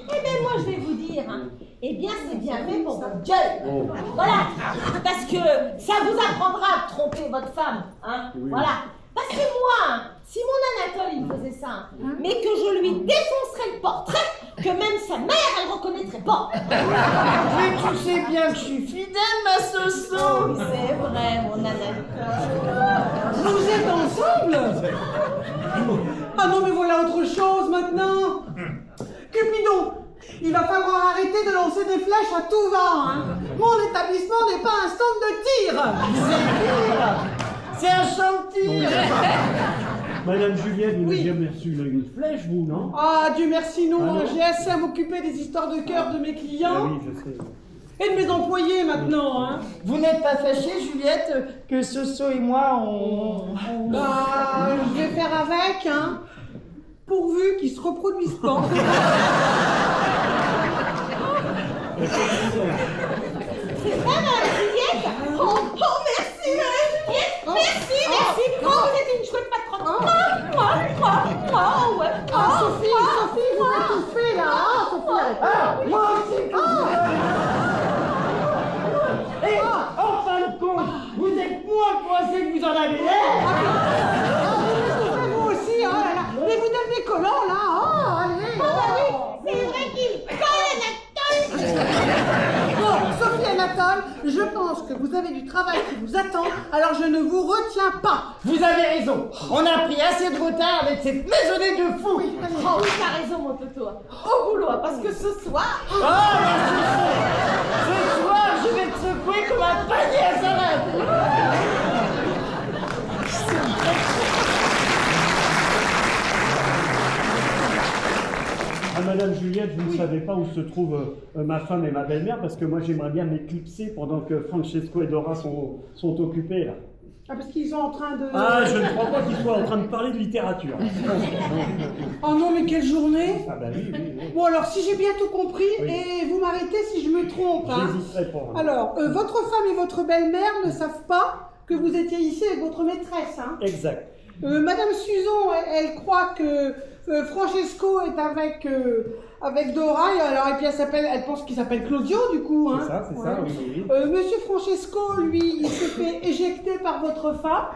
Eh bien, moi, je vais vous dire, hein, eh bien, c'est bien fait pour votre gueule. Voilà. Parce que ça vous apprendra à tromper votre femme. Hein. Oui. Voilà. Parce que moi, si mon Anatole, il faisait ça, mais que je lui défoncerais le portrait, que même sa mère, elle reconnaîtrait pas. Mais tu sais bien que je suis fidèle, ma Soso. C'est vrai, mon Anatole. Vous êtes ensemble? Ah non, mais voilà autre chose maintenant. Cupidon, il va falloir arrêter de lancer des flèches à tout vent. Hein. Mon établissement n'est pas un stand de tir. C'est un chantier. Madame Juliette, vous Oui. n'avez jamais reçu une flèche, vous, non? Ah, Dieu merci, non. Ah non. J'ai assez à m'occuper des histoires de cœur de mes Ah clients oui, je sais. et de mes employés maintenant. Hein. Vous n'êtes pas fâchée, Juliette, que Soso et moi, on... Bah, je vais faire avec, hein. Pourvu qu'ils se reproduisent pas. C'est vrai, Madame Juliette? Oh, merci, Madame Juliette. Merci. Oh, vous êtes une chouette patronne. Ouais. Ah, Sophie, vous m'étouffez là. Ah, Sophie, Moi aussi, Et en fin de compte, vous êtes moins coincé que vous en avez l'air. vous aussi, oh là là. Mais vous devenez collant là. Oh, allez. C'est vrai qu'il colle Anatole. Bon, Sophie et Anatole, je je pense que vous avez du travail qui vous attend, alors je ne vous retiens pas. Vous avez raison. On a pris assez de retard avec cette maisonnée de fous. Oh oui, t'as raison, mon toto. Au boulot, parce que ce soir... Oh, ce soir, je vais te secouer comme un panier à salade. Ah, Madame Juliette, vous ne savez pas où se trouvent ma femme et ma belle-mère, parce que moi j'aimerais bien m'éclipser pendant que Francesco et Dora sont occupés là. Ah, parce qu'ils sont en train de... Ah, je ne crois pas qu'ils soient en train de parler de littérature. Oh non, mais quelle journée! Ah bah oui. Bon, alors, si j'ai bien tout compris, Oui. et vous m'arrêtez si je me trompe, hein. J'hésiterai pas. Alors, votre femme et votre belle-mère ne savent pas que vous étiez ici avec votre maîtresse, hein. Exact. Madame Suzon, elle croit que Francesco est avec Dora, et puis elle pense qu'il s'appelle Claudio, du coup, hein. C'est ça, oui. Monsieur Francesco, lui, il s'est fait éjecter par votre femme,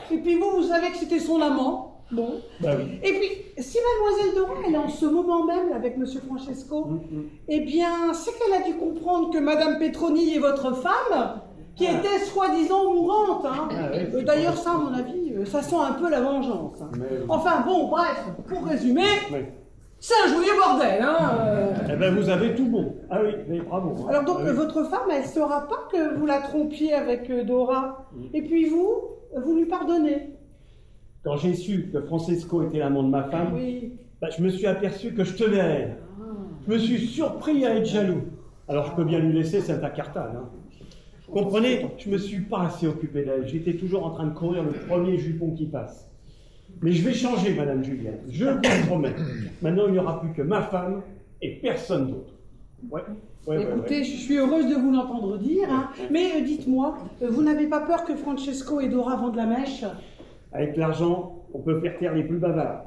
et puis vous savez que c'était son amant. Bon. Bah oui. Et puis, si Mademoiselle Dora, elle est en ce moment même avec Monsieur Francesco, eh bien, c'est qu'elle a dû comprendre que Madame Petroni est votre femme, qui était soi-disant mourante, hein. Oui. D'ailleurs, ça, à mon avis, ça sent un peu la vengeance, hein. Mais... Enfin, bon, bref, pour résumer, Oui. c'est un joli bordel, hein. Eh ben, vous avez tout bon. Ah oui, mais bravo. Hein. Alors donc, Ah oui. votre femme, elle saura pas que vous la trompiez avec Dora. Et puis vous lui pardonnez. Quand j'ai su que Francesco était l'amant de ma femme, Oui. bah, je me suis aperçu que je tenais à elle. Je me suis surpris à être jaloux. Alors je peux bien lui laisser cette incartade. Hein. Comprenez, je me suis pas assez occupé d'elle. J'étais toujours en train de courir le premier jupon qui passe. Mais je vais changer, Madame Juliette. Je vous le promets. Maintenant, il n'y aura plus que ma femme et personne d'autre. Ouais. Écoutez, je suis heureuse de vous l'entendre dire, hein. Mais dites-moi, vous n'avez pas peur que Francesco et Dora vendent la mèche? Avec l'argent, on peut faire taire les plus bavards.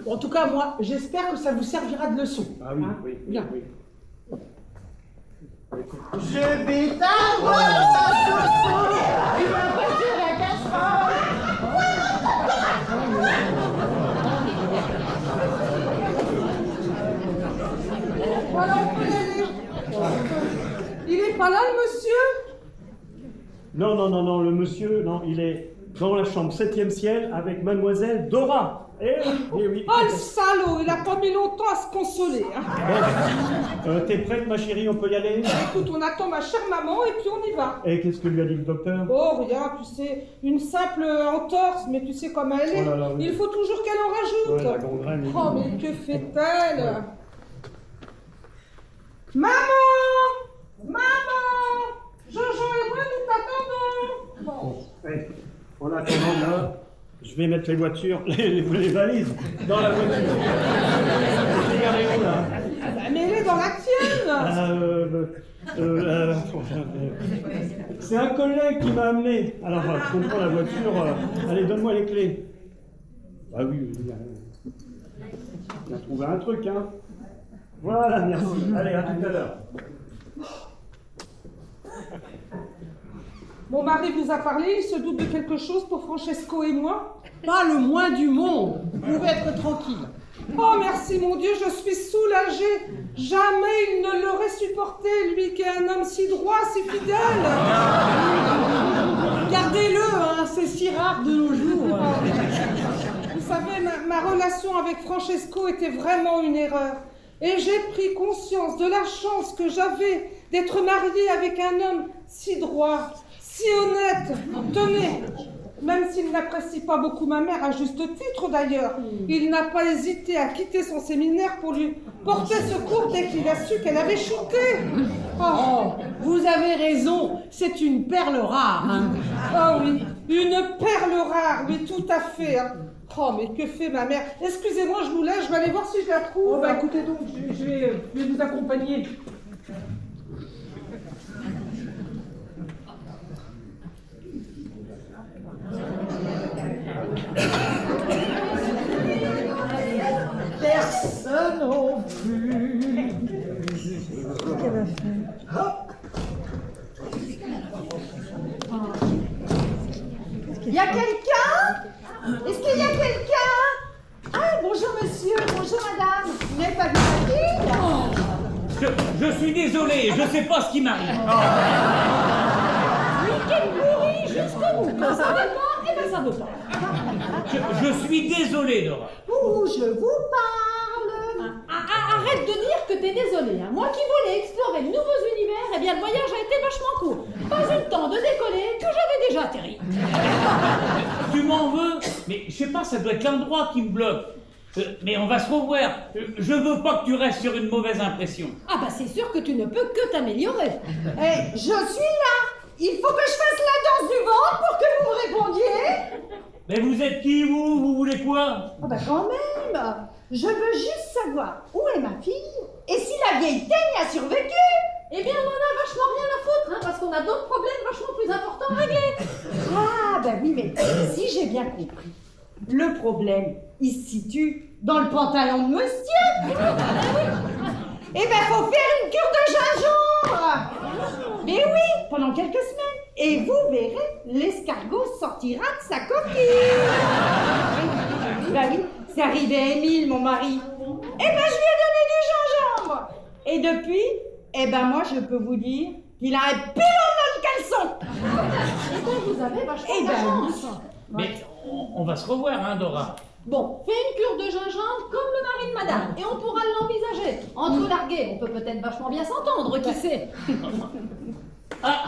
En tout cas, moi, j'espère que ça vous servira de leçon. Ah oui, hein. oui. Bien. Oui. Je vais t'avoir ta sauce. Il va passer la casserole. Voilà, on peut y aller. Il est pas là, le monsieur? Non, le monsieur, non, il est dans la chambre 7e ciel avec Mademoiselle Dora. Eh oui. Oh, le salaud, il a pas mis longtemps à se consoler, hein. Bon, t'es prête, ma chérie, on peut y aller? Écoute, on attend ma chère maman et puis on y va. Et qu'est-ce que lui a dit le docteur? Oh, rien, tu sais, une simple entorse, mais tu sais comment elle est. Oh là là, oui. Il faut toujours qu'elle en Ouais, la rajoute. gangrène. Oh, mais que fait-elle? Maman! Jojo et moi, nous t'attendons. Ouais. En attendant, là, je vais mettre les voitures, les valises dans la voiture. C'est garé où, là? Ah bah, mais elle est dans la tienne. C'est un collègue qui m'a amené. Alors, je comprends la voiture. Allez, donne-moi les clés. Ah oui. On a trouvé un truc, hein. Voilà, merci. Allez, à tout à l'heure. Mon mari vous a parlé, il se doute de quelque chose pour Francesco et moi? Pas le moins du monde. Vous pouvez être tranquille. Oh merci mon Dieu, je suis soulagée. Jamais il ne l'aurait supporté, lui qui est un homme si droit, si fidèle. Gardez-le, hein, c'est si rare de nos jours. Vous savez, ma relation avec Francesco était vraiment une erreur. Et j'ai pris conscience de la chance que j'avais d'être mariée avec un homme si droit, si honnête. Tenez, même s'il n'apprécie pas beaucoup ma mère, à juste titre d'ailleurs, il n'a pas hésité à quitter son séminaire pour lui porter secours dès qu'il a su qu'elle avait chuté. Oh, vous avez raison, c'est une perle rare. Hein. Oh oui, une perle rare, oui, tout à fait. Hein. Oh, mais que fait ma mère? Excusez-moi, je vous laisse, je vais aller voir si je la trouve. Oh, bah écoutez donc, je vais vous accompagner. Personne non plus. Il y a quelqu'un? Est-ce qu'il y a quelqu'un? Ah, bonjour monsieur, bonjour madame. Vous n'avez pas vu ma fille? Je suis désolé, je sais pas ce qui m'arrive. jusqu'au bout. Quand ça va pas, eh ben ça veut pas. Je suis désolé, Dora. Où je vous parle. Arrête de dire que t'es désolé. Hein. Moi qui voulais explorer de nouveaux univers, eh bien le voyage a été vachement court. Pas eu le temps de décoller que j'avais déjà atterri. Tu m'en veux? Mais je sais pas, ça doit être l'endroit qui me bloque. Mais on va se revoir. Je veux pas que tu restes sur une mauvaise impression. Ah bah c'est sûr que tu ne peux que t'améliorer. Eh, je suis là. Il faut que je fasse la danse du ventre pour que vous me répondiez. Mais vous êtes qui, vous? Vous voulez quoi? Ah bah quand même. Je veux juste savoir où est ma fille et si la vieille teigne a survécu. Eh bien on en a vachement rien à foutre, hein, parce qu'on a d'autres problèmes vachement plus importants à régler. Ah bah oui, mais si j'ai bien compris, le problème, il se situe dans le pantalon de monsieur. Eh ben faut faire une cure de gingembre. Mais oui, pendant quelques semaines. Et vous verrez, l'escargot sortira de sa coquille. Bah oui, c'est arrivé à Émile, mon mari. Eh ben je lui ai donné du gingembre. Et depuis, eh ben moi je peux vous dire qu'il a un pilon dans le caleçon. Eh bien vous avez vachement Eh de la ben chance. Mais on va se revoir, hein, Dora. Bon, fais une cure de gingembre comme le mari de madame, et on pourra l'envisager. Entre largués, on peut peut-être vachement bien s'entendre, qui sait. Ah!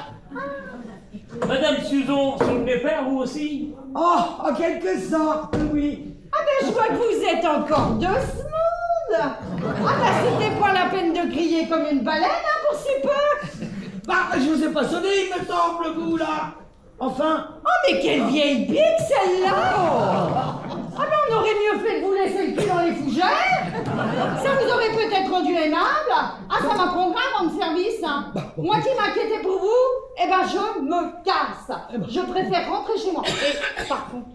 Madame Suzon, c'est une père, vous aussi? Oh, en quelque sorte, oui. Ah ben je vois que vous êtes encore de ce monde. Ah ben c'était pas la peine de crier comme une baleine hein, pour si peu. Bah, je vous ai pas sonné, il me semble, vous, là. Enfin, Oh mais quelle vieille pique celle-là. Ah ben on aurait mieux fait de vous laisser le cul dans les fougères. Ça vous aurait peut-être rendu aimable. Ah ça m'apprendra à rendre service. Hein. Moi qui m'inquiétais pour vous, eh ben je me casse. Je préfère rentrer chez moi. Et par contre,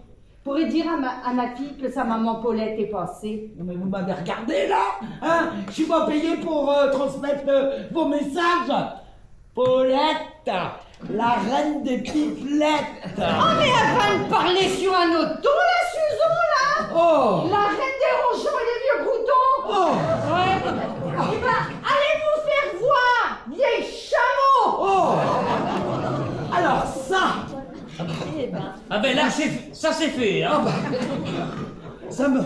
pourrais dire à ma fille que sa maman Paulette est passée. non, mais vous m'avez regardé, là. Hein, je suis pas payé pour transmettre vos messages. Paulette, la reine des pipelettes. Oh mais afin de parler sur un autre ton, la Suzon, là. Oh, La reine des ronchons et des vieux croutons. oh, Ouais. Eh ben, allez vous faire voir, vieille chameau. oh. Alors ça, Eh ben, Ah ben là, ça c'est fait, hein. ça me...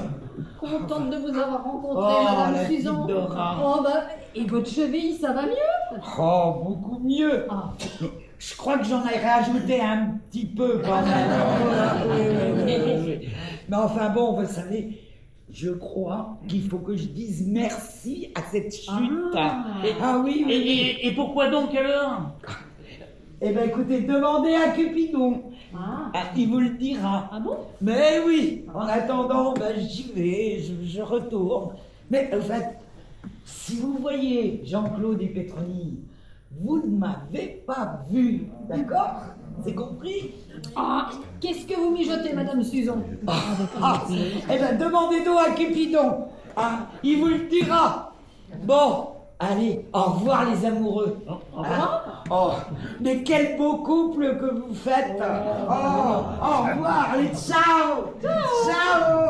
contente de vous avoir rencontré, Oh, madame la petite Suzon. Dora. Oh bah, et votre cheville, ça va mieux? Oh, beaucoup mieux. Ah. Je crois que j'en ai rajouté un petit peu quand même. Oui. Mais enfin bon, vous savez, je crois qu'il faut que je dise merci à cette chute. Ah oui, oui. Et pourquoi donc alors? Eh ben écoutez, demandez à Cupidon. Ah. Ah, il vous le dira. Ah bon? Mais oui, en attendant, ben, j'y vais, je retourne. Mais en fait, si vous voyez Jean-Claude et Pétronie, vous ne m'avez pas vu, d'accord? C'est compris? Ah, qu'est-ce que vous mijotez, madame Suzon? Eh ben demandez donc à Cupidon. Ah, il vous le dira. Bon, allez, au revoir les amoureux. Oh, mais quel beau couple que vous faites. Oh, au revoir, allez, ciao. Ciao.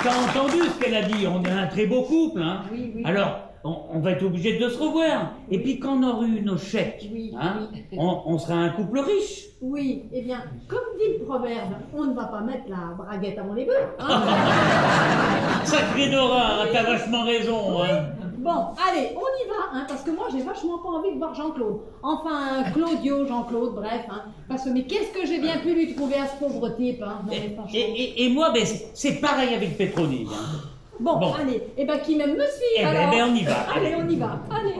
T'as entendu ce qu'elle a dit? On est un très beau couple, hein? Oui, oui. Alors, on va être obligé de se revoir. Et puis quand on aura eu nos chèques, Oui, hein, on sera un couple riche. Oui, eh bien, comme dit le proverbe, on ne va pas mettre la braguette avant les bœufs. Hein. Sacré Dora, hein, t'as vachement raison. Hein. Bon, allez, on y va, hein, parce que moi, j'ai vachement pas envie de voir Jean-Claude. Enfin, Claudio, Jean-Claude, bref. Hein, parce que, mais qu'est-ce que j'ai bien pu lui trouver à ce pauvre type, hein, non, mais franchement. Et moi, ben, c'est pareil avec Pétronie. Hein. Bon, bon. allez, eh ben, qui même me suit, Eh ben, alors. on y va. Allez, on y va, allez.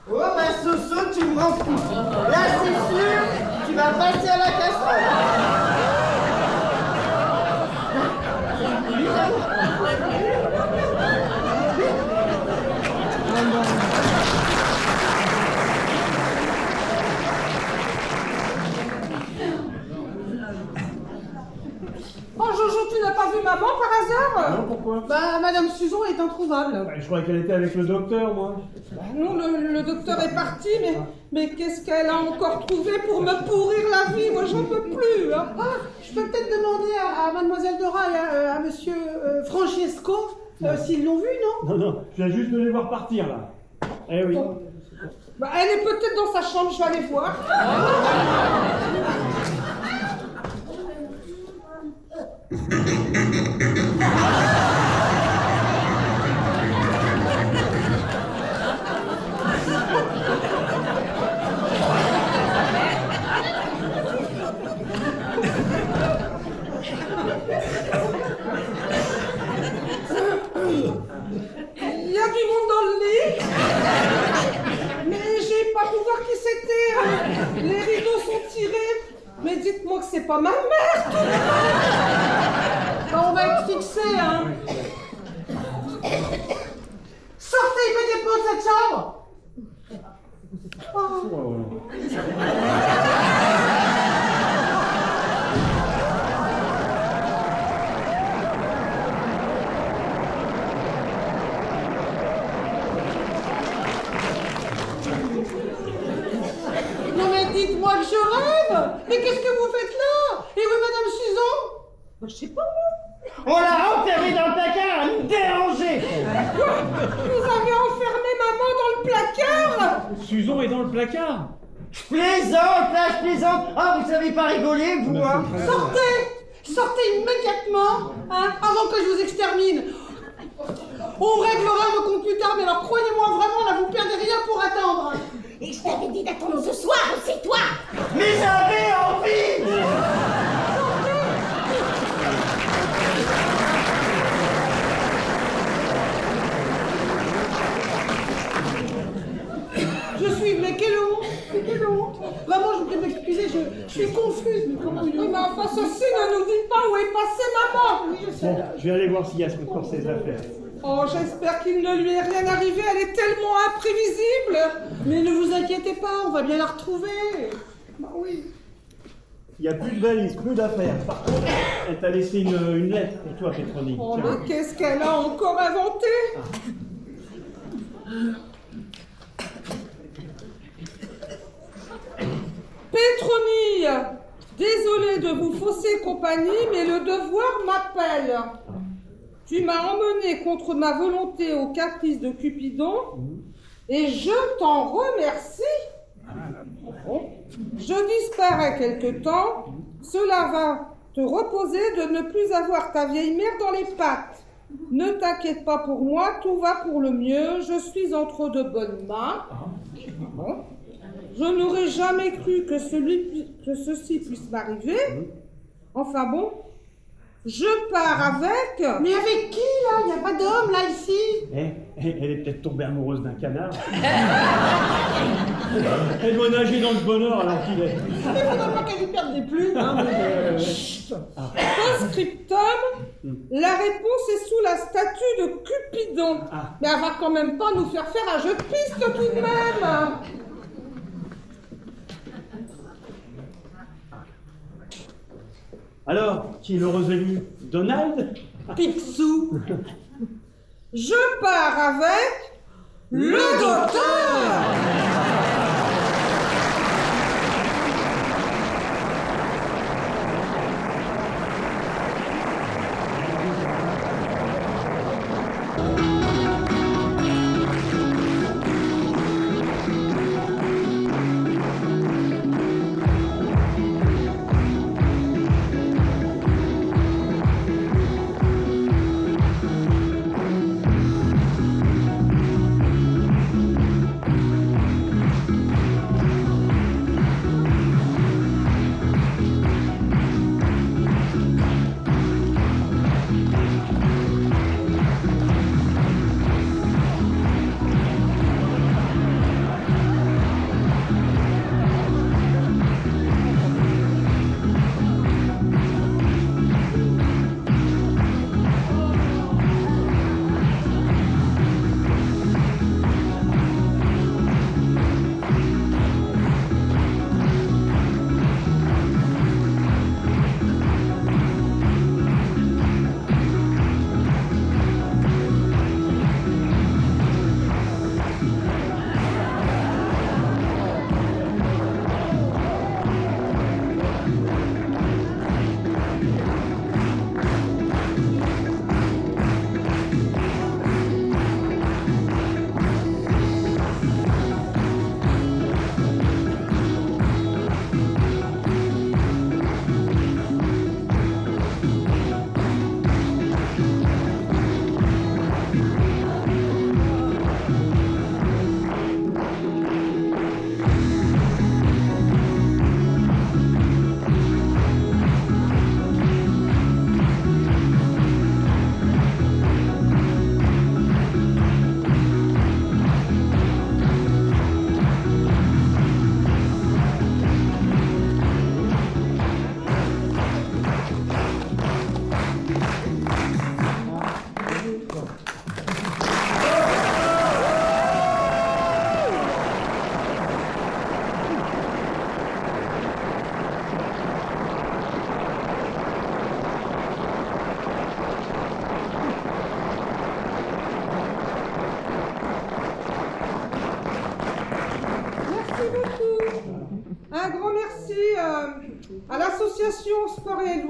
Oh ma Soso, tu me rends fou. Là c'est sûr, tu vas passer à la casserole. Oh Jojo, tu n'as pas vu maman par hasard? Non, pourquoi? Bah, Madame Suzon est introuvable. Bah, je croyais qu'elle était avec le docteur, moi. Bah non, le docteur est parti, mais qu'est-ce qu'elle a encore trouvé pour me pourrir la vie? Moi, j'en peux plus. Hein. Ah, je peux peut-être demander à Mademoiselle Dora et à Monsieur Francesco s'ils l'ont vu, non? Non, non, je viens juste de les voir partir, là. Eh oui. Bon. Bah, elle est peut-être dans sa chambre, je vais aller voir. Il y a du monde dans le lit. Mais j'ai pas pu voir qui c'était. Les rideaux sont tirés. Mais dites-moi que c'est pas ma mère, tout de même. Bah, on va être fixés, hein. Sortez immédiatement de cette chambre. Non mais dites-moi que je rêve. Mais qu'est-ce que vous faites là? Et oui, Madame Suzon? Bah, je sais pas, moi. On l'a enfermée dans le placard à nous déranger. Vous avez enfermé maman dans le placard? Suzon est dans le placard. Je plaisante, là, je plaisante. Ah, vous savez pas rigoler, vous, hein? Sortez immédiatement, hein, avant que je vous extermine. On réglera vos comptes plus tard, mais alors croyez-moi vraiment, là, vous perdez rien pour attendre. Et je t'avais dit d'attendre ce soir, c'est toi. Mais j'avais envie. Je suis, mais quelle honte, Vraiment, je voudrais m'excuser, je suis confuse. Mais comment oui, mais enfin, ceci ne nous dit pas où est passée maman. Oui, je sais. Bon, je vais aller voir s'il y a encore ses affaires. Oh, j'espère qu'il ne lui est rien arrivé, elle est tellement imprévisible. Mais ne vous inquiétez pas, on va bien la retrouver. Bah oui. Il n'y a plus de valise, plus d'affaires. Par contre, elle t'a laissé une lettre pour toi, Pétroni. Oh, Tiens. mais qu'est-ce qu'elle a encore inventé? Pétronille, désolée de vous fausser compagnie, mais le devoir m'appelle. Tu m'as emmené contre ma volonté au caprice de Cupidon, et je t'en remercie. Je disparais quelque temps, cela va te reposer de ne plus avoir ta vieille mère dans les pattes. Ne t'inquiète pas pour moi, tout va pour le mieux, je suis entre de bonnes mains. Bon. Je n'aurais jamais cru que ceci puisse m'arriver. Enfin bon, je pars avec... Mais avec qui, là? Il n'y a pas d'homme, là, ici. Elle est peut-être tombée amoureuse d'un canard. Elle doit nager dans le bonheur alors qu'il est. Il ne faudrait pas qu'elle lui perde des plumes. Hein, Chut. Post-scriptum, la réponse est sous la statue de Cupidon. Mais elle va quand même pas nous faire un jeu de piste tout de même. Alors, qui est l'heureux élu? Donald? Picsou. Je pars avec le docteur.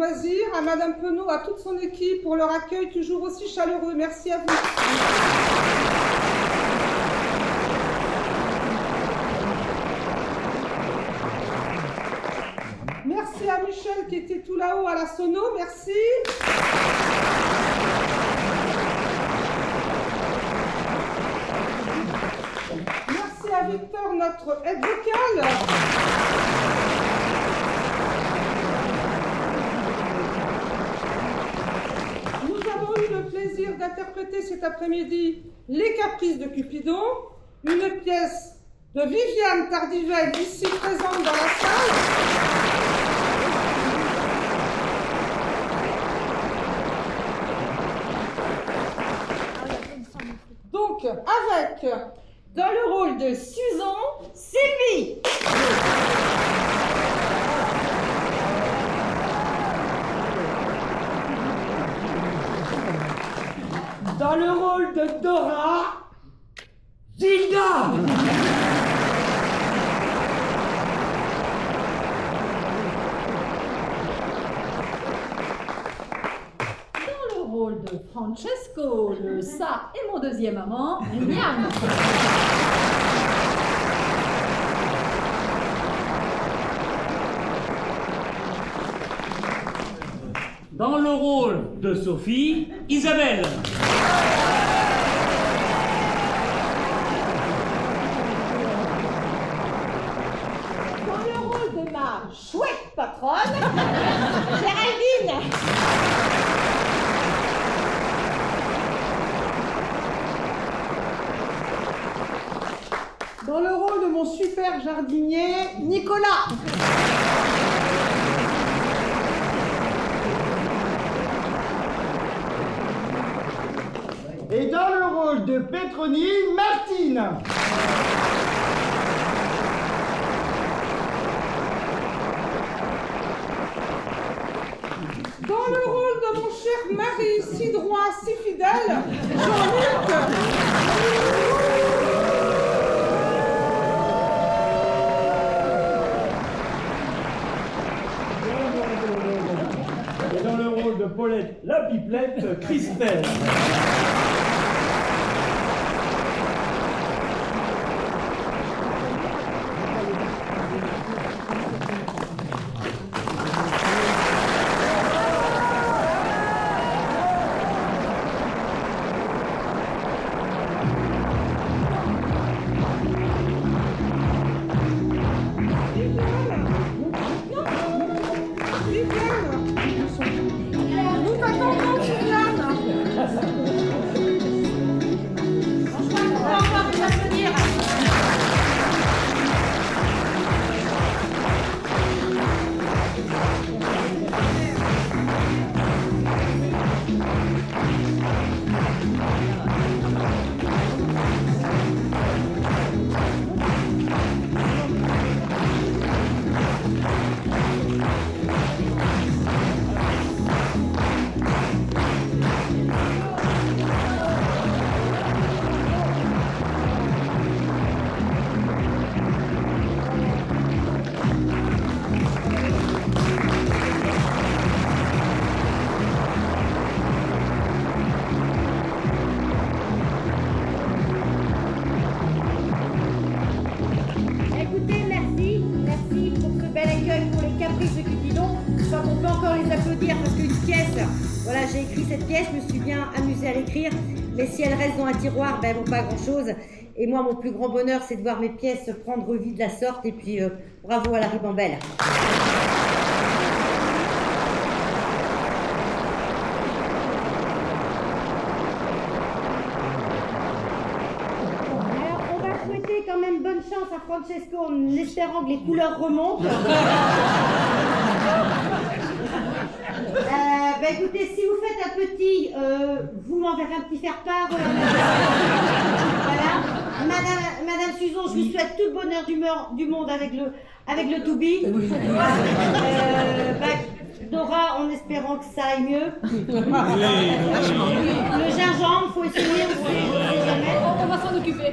loisirs, à Madame Penaud, à toute son équipe pour leur accueil toujours aussi chaleureux. Merci à vous. Merci à Michel qui était tout là-haut à la sono, merci. Merci à Victor, notre aide vocale. Nous avons eu le plaisir d'interpréter cet après-midi Les Caprices de Cupidon, une pièce de Viviane Tardivel, ici présente dans la salle. Donc, avec, dans le rôle de Susan, Sylvie. Dans le rôle de Dora, Gilda. Dans le rôle de Francesco, le ça et mon deuxième amant, Miam. Dans le rôle de Sophie, Isabelle. Dans le rôle de ma chouette patronne, Géraldine. Dans le rôle de mon super jardinier, Nicolas. Et dans le rôle de Pétronie, Martine. Dans le rôle de mon cher mari, si droit, si fidèle, Jean-Luc. Et dans le rôle de Paulette la pipelette, Christelle. Nous t'attendons, Juliane. Voilà, j'ai écrit cette pièce, je me suis bien amusée à l'écrire, mais si elle reste dans un tiroir, ben, elle vaut pas grand-chose. Et moi, mon plus grand bonheur, c'est de voir mes pièces prendre vie de la sorte. Et puis, bravo à la ribambelle. Alors, on va souhaiter quand même bonne chance à Francesco en espérant que les couleurs remontent. Bah écoutez, si vous faites un petit, vous m'enverrez un petit faire-part. Voilà. Madame Suzon, je vous souhaite tout le bonheur du monde avec le to-be. Dora, en espérant que ça aille mieux. Le gingembre, faut essayer, on sait jamais. On va s'en occuper.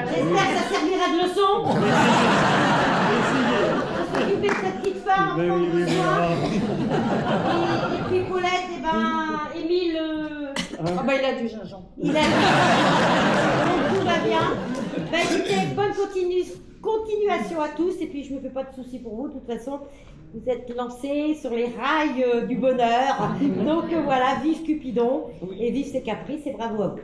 J'espère que ça servira de leçon. s'occuper de cette petite femme, Ben prendre oui, soin. voilà. Et puis Paulette, et ben, Émile, Ah bah il a du gingembre. il a donc tout va bien. Bah écoutez, bonne continuation à tous, et puis je me fais pas de soucis pour vous, de toute façon. Vous êtes lancés sur les rails du bonheur. Donc voilà, vive Cupidon, et vive ses caprices, et bravo à vous.